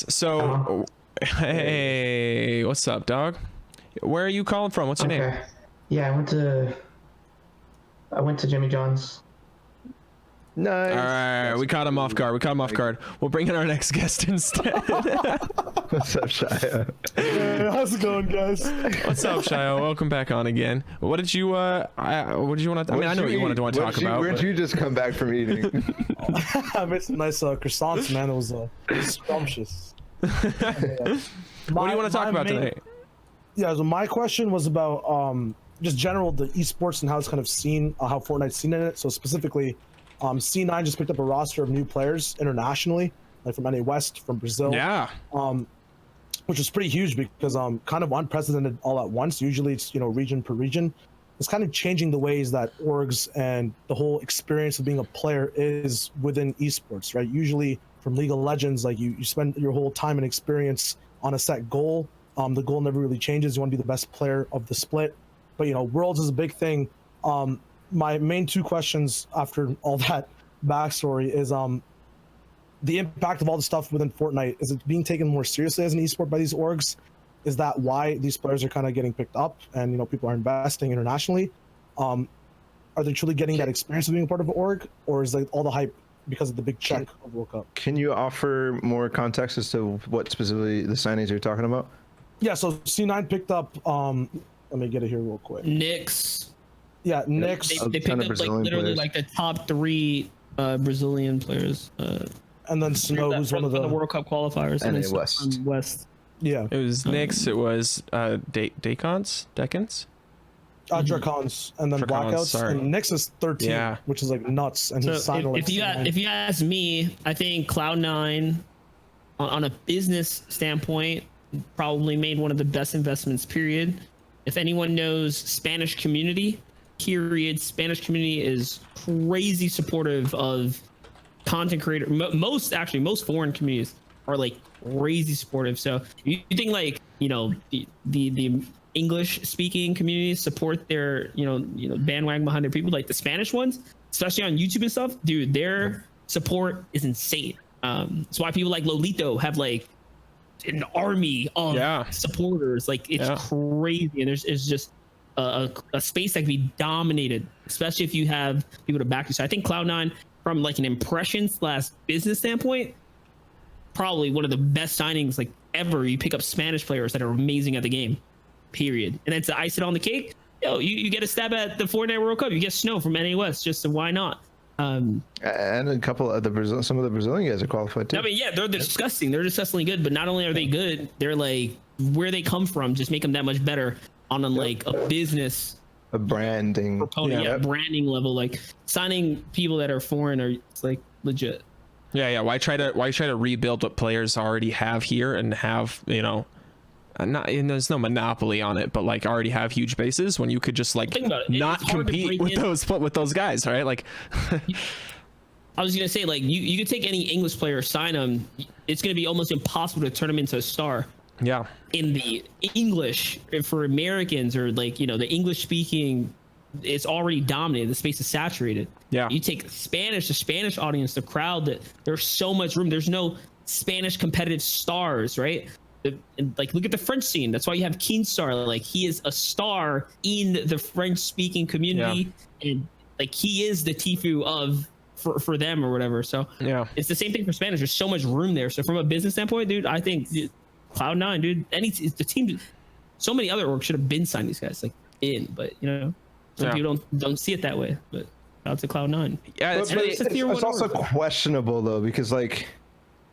So, hey, what's up, dog? Where are you calling from? What's your name? Yeah, I went to Jimmy John's. Nice. All right, we caught him off guard. We'll bring in our next guest instead. What's up, Shia? Hey, how's it going, guys? What's up, Shia? Welcome back on again. What did you want to? I know what you wanted to talk about. Where'd you just come back from eating? I made some nice croissants, man. It was scrumptious. What do you want to talk about today? Yeah, so my question was about just general the esports and how it's kind of seen, how Fortnite's seen in it. So specifically, C9 just picked up a roster of new players internationally, like from NA West, from Brazil. Yeah. Which is pretty huge because kind of unprecedented all at once. Usually it's, region per region. It's kind of changing the ways that orgs and the whole experience of being a player is within esports, right? Usually from League of Legends, like you spend your whole time and experience on a set goal. The goal never really changes. You want to be the best player of the split. But, Worlds is a big thing. My main two questions after all that backstory is the impact of all the stuff within Fortnite. Is it being taken more seriously as an esport by these orgs? Is that why these players are kind of getting picked up and people are investing internationally? Are they truly getting that experience of being a part of an org, or is all the hype because of the big check of World Cup? Can you offer more context as to what specifically the signings you're talking about? Yeah, so C9 picked up let me get it here real quick. Nyx. Yeah, Nyx. They picked up literally the top 3 Brazilian players. And then Snow, who's one of the World Cup qualifiers. And then West. Yeah. It was Nyx. It was Decans. Dracons, and then Dracons, Blackouts. sorry. And Nyx is 13, which is nuts. And he's signed if you ask me, I think Cloud9, on a business standpoint, probably made one of the best investments, period. If anyone knows Spanish community, Spanish community is crazy supportive of content creator. Most foreign communities are crazy supportive. So you think the English speaking communities support their bandwagon behind their people, like the Spanish ones, especially on YouTube and stuff, dude, their support is insane. That's why people like Lolito have an army of supporters. It's crazy, and it's just a space that can be dominated, especially if you have people to back you. So I think Cloud9, from an impression/business standpoint, probably one of the best signings ever. You pick up Spanish players that are amazing at the game, period. And then to ice it on the cake, you get a stab at the Fortnite World Cup. You get Snow from NA West, just so why not? And a couple of some of the Brazilian guys are qualified too. I mean, yeah, they're disgusting. They're disgustingly good, but not only are they good, they're where they come from just make them that much better on a business, a branding proponent, branding level. Signing people that are foreign it's legit. Yeah. Why try to rebuild what players already have here and have and there's no monopoly on it, but already have huge bases when you could just not compete with those guys, right? I was gonna say you could take any English player, sign them. It's gonna be almost impossible to turn them into a star. Yeah. In the English for Americans or the English speaking, it's already dominated. The space is saturated. Yeah. You take the Spanish audience, the crowd, that there's so much room. There's no Spanish competitive stars, right? Look at the French scene. That's why you have Keenstar. He is a star in the French speaking community, and he is the Tifu for them or whatever. So it's the same thing for Spanish. There's so much room there. So from a business standpoint, dude, I think Cloud9, dude, the team, so many other orgs should have been signed these guys like in, but you know, some people don't see it that way. But shout out to Cloud9. Yeah, it's also questionable though, because like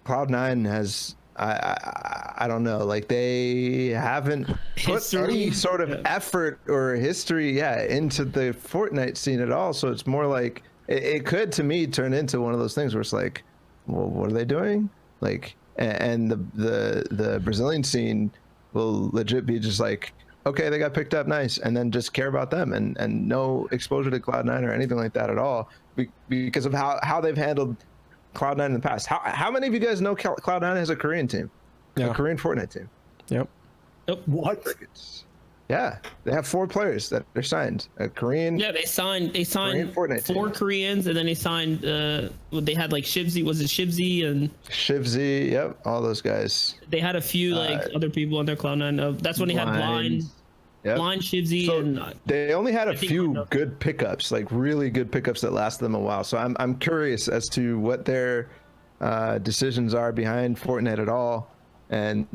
Cloud9 has I don't know, like they haven't put any sort of effort or history into the Fortnite scene at all. So it's more like it could to me turn into one of those things where it's like, well, what are they doing? Like, and the Brazilian scene will legit be just like, okay, they got picked up, nice, and then just care about them and no exposure to Cloud9 or anything like that at all, because of how they've handled Cloud9 in the past. How many of you guys know Cloud9 has a Korean team? A Korean Fortnite team. Yep. What? Yeah, they have 4 players that are signed. A Korean. Yeah, they signed Fortnite 4 Koreans, and then they signed. They had like Shivzy. Was it Shivzy and Shivzy? Yep, all those guys. They had a few like other people on their Cloud9. That's when they had Blind. Yep. Blind Shivzy, so and they only had a few good pickups, like really good pickups that lasted them a while. So I'm curious as to what their decisions are behind Fortnite at all, and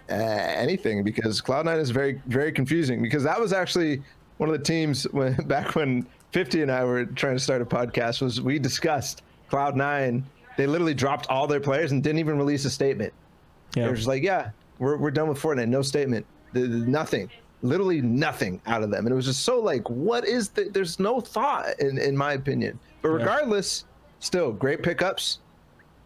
anything, because Cloud9 is very, very confusing. Because that was actually one of the teams back when 50 and I were trying to start a podcast, was we discussed Cloud9. They literally dropped all their players and didn't even release a statement. They were just like, yeah, we're done with Fortnite. No statement. Nothing. Literally nothing out of them. And it was just so like, what is there's no thought in my opinion. But regardless, still great pickups.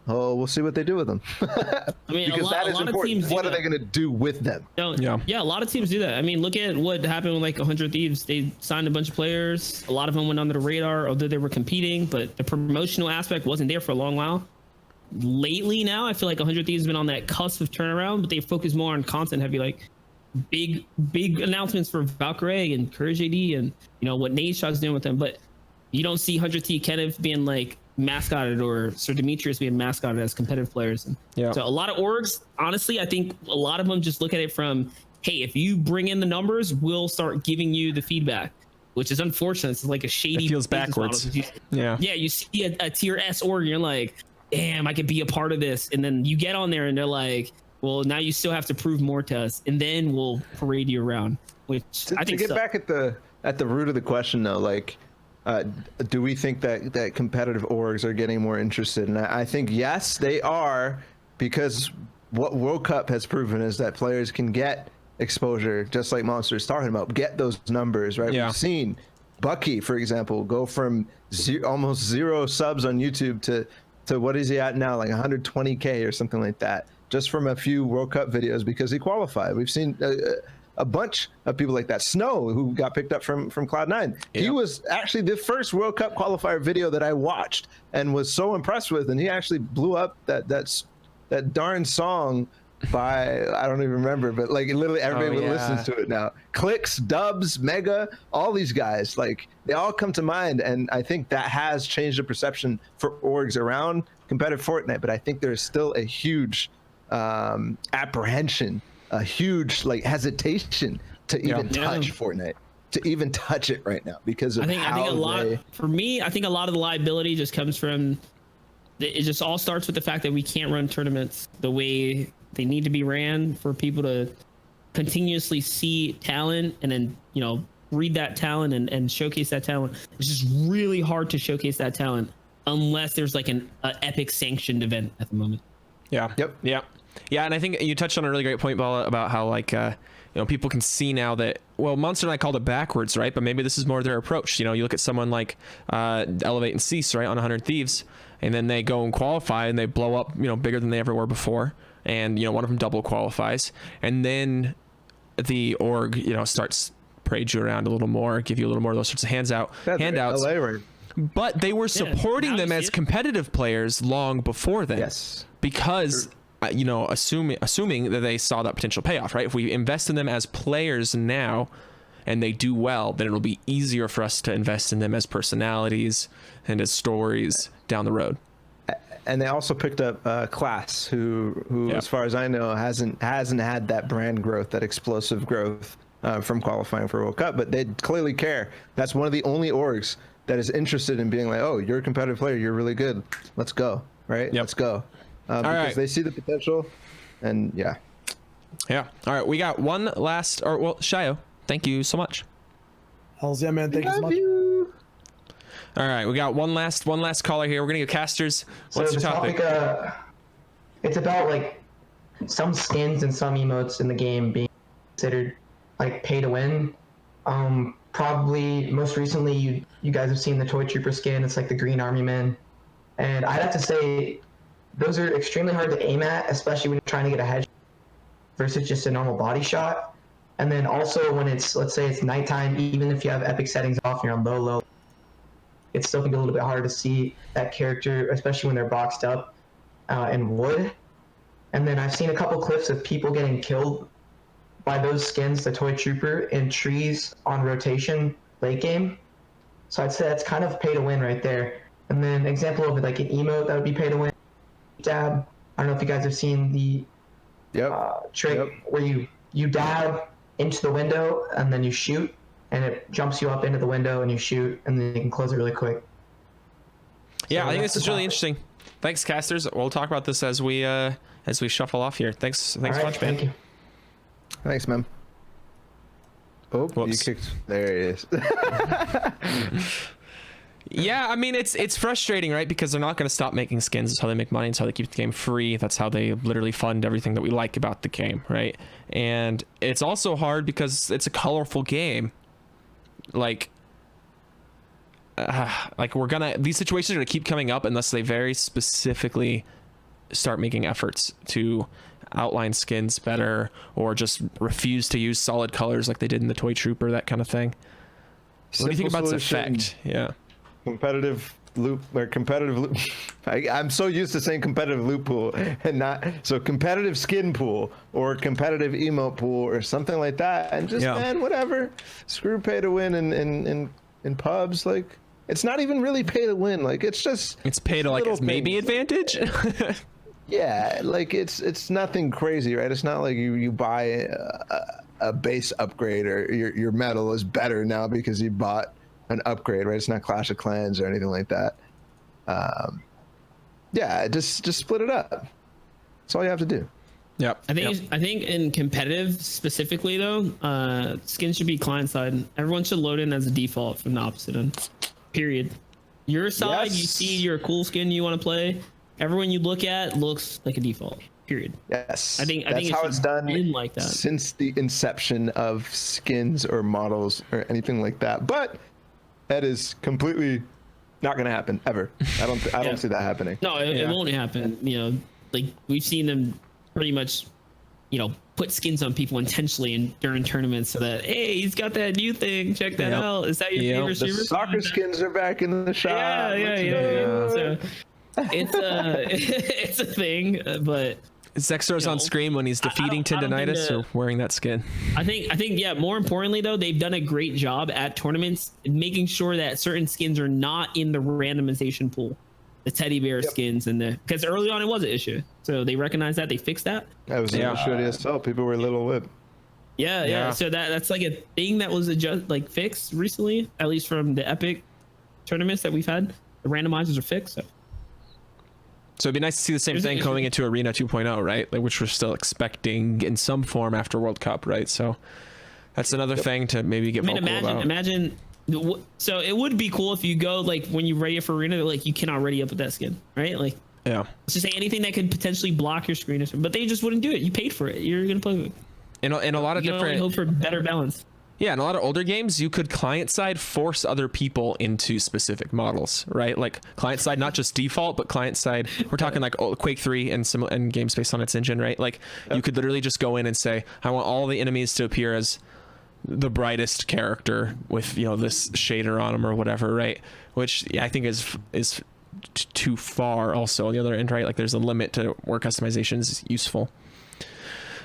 Oh, we'll see what they do with them. I mean, because that is important. What are they going to do with them? Yeah, a lot of teams do that. I mean, look at what happened with like 100 Thieves. They signed a bunch of players. A lot of them went under the radar, although they were competing, but the promotional aspect wasn't there for a long while. Lately now, I feel like 100 Thieves has been on that cusp of turnaround, but they focus more on content heavy, like big announcements for Valkyrie and Courage AD and, you know, what Nadeshot's doing with them. But you don't see 100 T Kenneth being like mascotted or Sir Demetrius being mascotted as competitive players. And so a lot of orgs, honestly, I think a lot of them just look at it from, hey, if you bring in the numbers, we'll start giving you the feedback, which is unfortunate. It's like a shady, it feels backwards. You see a tier S org and you're like, damn, I could be a part of this. And then you get on there and they're like, well, now you still have to prove more to us, and then we'll parade you around. Which I think to get back at the root of the question though, like, do we think that competitive orgs are getting more interested? And I think yes, they are, because what World Cup has proven is that players can get exposure, just like Monster is talking about, get those numbers, right? We've seen Bucky, for example, go from almost 0 subs on YouTube to what is he at now, like 120K or something like that, just from a few World Cup videos because he qualified. We've seen a bunch of people like that. Snow, who got picked up from Cloud9. He was actually the first World Cup qualifier video that I watched and was so impressed with, and he actually blew up that darn song by, I don't even remember, but like literally everybody listens to it now. Clicks, Dubs, Mega, all these guys, like they all come to mind, and I think that has changed the perception for orgs around competitive Fortnite. But I think there's still a huge apprehension, a huge like hesitation to even touch Fortnite, to even touch it right now, because of for me, I think a lot of the liability just comes from it just all starts with the fact that we can't run tournaments the way they need to be ran for people to continuously see talent and then, you know, read that talent and showcase that talent. It's just really hard to showcase that talent unless there's like an epic sanctioned event at the moment. Yeah. And I think you touched on a really great point, Balla, about how like you know, people can see now that, well, Monster and I called it backwards, right? But maybe this is more their approach. You know, you look at someone like Elevate and Cease, right, on 100 Thieves, and then they go and qualify and they blow up, you know, bigger than they ever were before. And, you know, one of them double qualifies, and then the org, you know, starts parade you around a little more, give you a little more of those sorts of handouts. But they were supporting them as competitive players long before then. Yes. Because, you know, assuming that they saw that potential payoff, right? If we invest in them as players now and they do well, then it'll be easier for us to invest in them as personalities and as stories down the road. And they also picked up Class, who as far as I know, hasn't had that brand growth, that explosive growth from qualifying for World Cup, but they clearly care. That's one of the only orgs that is interested in being like, oh, you're a competitive player, you're really good, let's go, right? Let's go. Because they see the potential, and Yeah. All right. We got one last, or well, Shayo, thank you so much. Hells yeah, man. Thank you so much. All right. We got one last caller here. We're going to go casters. What's the your topic? It's about like some skins and some emotes in the game being considered like pay to win. Probably most recently you guys have seen the Toy Trooper skin. It's like the Green Army Man. And I'd have to say those are extremely hard to aim at, especially when you're trying to get a headshot versus just a normal body shot. And then also when it's, let's say it's nighttime, even if you have epic settings off and you're on low, it's still gonna be a little bit harder to see that character, especially when they're boxed up in wood. And then I've seen a couple clips of people getting killed by those skins, the Toy Trooper, in trees on rotation late game. So I'd say that's kind of pay to win right there. And then example of like an emote that would be pay to win. Dab. I don't know if you guys have seen the trick where you dab into the window and then you shoot, and it jumps you up into the window and you shoot, and then you can close it really quick. Yeah, so I think this is really interesting. Thanks, casters. We'll talk about this as we shuffle off here. Thanks so much, man. Thank you. Thanks, man. Oh, whoops. You kicked. There it is. Yeah, I mean, it's frustrating, right? Because they're not going to stop making skins. That's how they make money. It's how they keep the game free. That's how they literally fund everything that we like about the game, right? And it's also hard because it's a colorful game. Like these situations are going to keep coming up unless they very specifically start making efforts to outline skins better, or just refuse to use solid colors like they did in the Toy Trooper, that kind of thing. What do you think about this effect? Yeah. Competitive loop. I'm so used to saying competitive loot pool and not so competitive skin pool or competitive emote pool or something like that. And just man, whatever. Screw pay to win in pubs. Like, it's not even really pay to win. Like, it's pay to like it's maybe advantage. Yeah, like it's nothing crazy, right? It's not like you buy a base upgrade or your medal is better now because you bought an upgrade, right? It's not Clash of Clans or anything like that. Yeah, just split it up. That's all you have to do. Yep. I think in competitive specifically though, skins should be client side. Everyone should load in as a default from the opposite end. Period. Your side, you see your cool skin you want to play. Everyone you look at looks like a default. Period. Yes. I think how it's done like that since the inception of skins or models or anything like that. But that is completely not going to happen ever. I don't see that happening. No, it won't happen. You know, like we've seen them pretty much, put skins on people intentionally during tournaments so that, hey, he's got that new thing. Check that out. Is that your favorite streamer? The soccer skins are back in the shop. Yeah. So it's a thing, but Zexor's on screen when he's defeating tendinitis or wearing that skin. I think more importantly though, they've done a great job at tournaments making sure that certain skins are not in the randomization pool, the teddy bear skins, because early on it was an issue, so they recognized that, they fixed that. That was an issue at ESL. People were a little whip. Yeah. So that's like a thing that was fixed recently, at least from the epic tournaments that we've had. The randomizers are fixed. So it'd be nice to see the same thing going into Arena 2.0, right? Like, which we're still expecting in some form after World Cup, right? So that's another thing to maybe get vocal about. Imagine. So it would be cool if you go, like, when you ready for Arena, like, you cannot ready up with that skin, right? Like, yeah. Let's just say anything that could potentially block your screen or something, but they just wouldn't do it. You paid for it. You're going to play with it. In a lot of different. Hope for better balance. Yeah, in a lot of older games, you could client side force other people into specific models, right? Like client side, not just default, but client side. We're talking like Quake 3 and games based on its engine, right? Like you could literally just go in and say, I want all the enemies to appear as the brightest character with this shader on them or whatever, right? Which I think is too far. Also, on the other end, right? Like there's a limit to where customization is useful.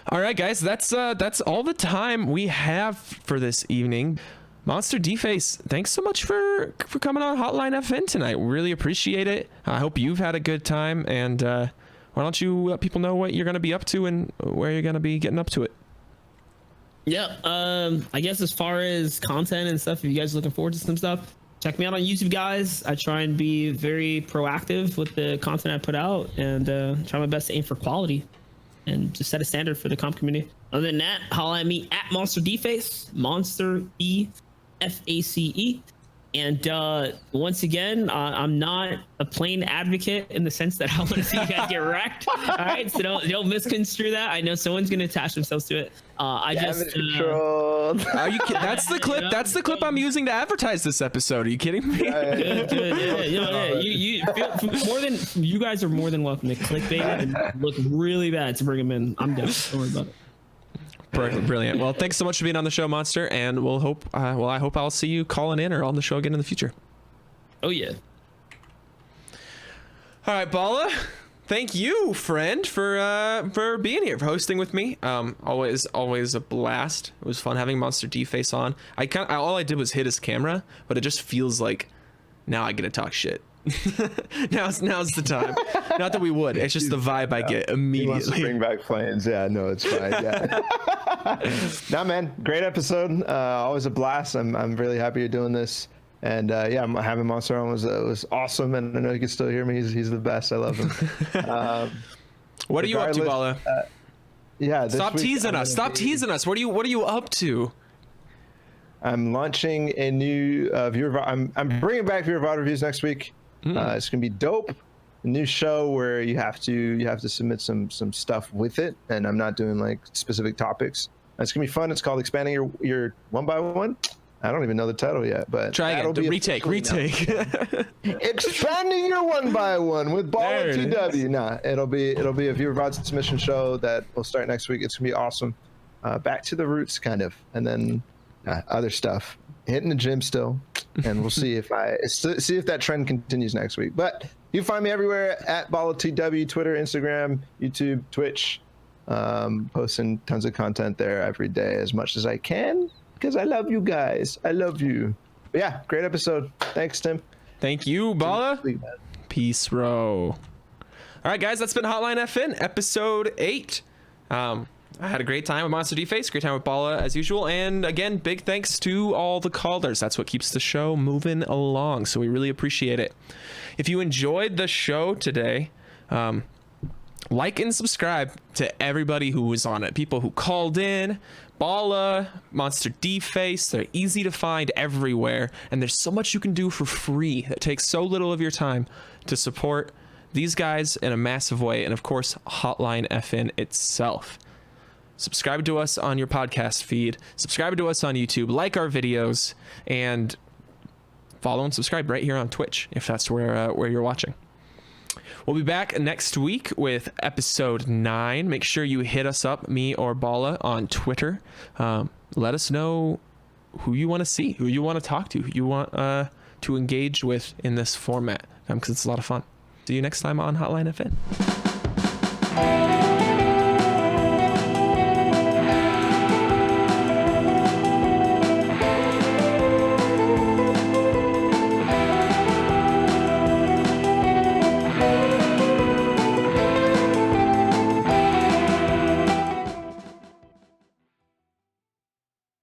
All right, guys, that's all the time we have for this evening. MonsterDFace, thanks so much for coming on Hotline FN tonight. We really appreciate it. I hope you've had a good time, and why don't you let people know what you're going to be up to and where you're going to be getting up to it? Yeah, I guess as far as content and stuff, if you guys are looking forward to some stuff, check me out on YouTube, guys. I try and be very proactive with the content I put out and try my best to aim for quality. and just set a standard for the comp community. Other than that, holla at me at MonsterDFace, MonsterDFace. And once again, I'm not a plain advocate in the sense that I want to see you guys get wrecked. All right, so don't misconstrue that. I know someone's gonna attach themselves to it. I just controlled. Are you kidding? That's the clip. That's the clip I'm using to advertise this episode. Are you kidding me? Good. Yeah. You more than you guys are more than welcome to clickbait and look really bad to bring them in. I'm down. Don't worry about it. Brilliant. Well, thanks so much for being on the show, Monster, and I hope I'll see you calling in or on the show again in the future. Oh yeah. All right, Balla. Thank you, friend, for being here, for hosting with me. Always a blast. It was fun having MonsterDFace on. All I did was hit his camera, but it just feels like now I get to talk shit. now's the time. Not that we would. It's just the vibe I get immediately. He wants to bring back planes. Yeah, no, it's fine. Yeah. Nah, man, great episode. Always a blast. I'm really happy you're doing this. And yeah, having Monster on was awesome. And I know you can still hear me. He's the best. I love him. What are you up to, Balla? Yeah. Stop teasing us. Stop teasing us. What are you up to? I'm launching a new viewer. I'm bringing back viewer VOD reviews next week. It's gonna be dope. A new show where you have to submit some stuff with it, and I'm not doing like specific topics. It's gonna be fun. It's called Expanding Your One by One. I don't even know the title yet, but try again. Retake. Expanding Your One by One with Balla TW. Nah, it'll be a viewer VOD submission show that will start next week. It's gonna be awesome. Back to the roots, kind of, and then other stuff. Hitting the gym still, and we'll see if that trend continues next week. But you can find me everywhere at Balla TW, Twitter, Instagram, YouTube, Twitch. Posting tons of content there every day as much as I can because I love you guys. I love you. But yeah, great episode. Thanks, Tim. Thank you, Balla. Peace, bro. All right, guys, that's been Hotline FN, episode 8. I had a great time with MonsterDFace, great time with Balla as usual, and again, big thanks to all the callers. That's what keeps the show moving along, so we really appreciate it. If you enjoyed the show today, like and subscribe to everybody who was on it. People who called in, Balla, MonsterDFace, they're easy to find everywhere, and there's so much you can do for free that takes so little of your time to support these guys in a massive way, and of course, Hotline FN itself. Subscribe to us on your podcast feed, subscribe to us on YouTube, like our videos, and follow and subscribe right here on Twitch if that's where you're watching. We'll be back next week with episode 9. Make sure you hit us up, me or Balla, on Twitter. Let us know who you want to see, who you want to talk to, who you want to engage with in this format, because it's a lot of fun. See you next time on Hotline FN.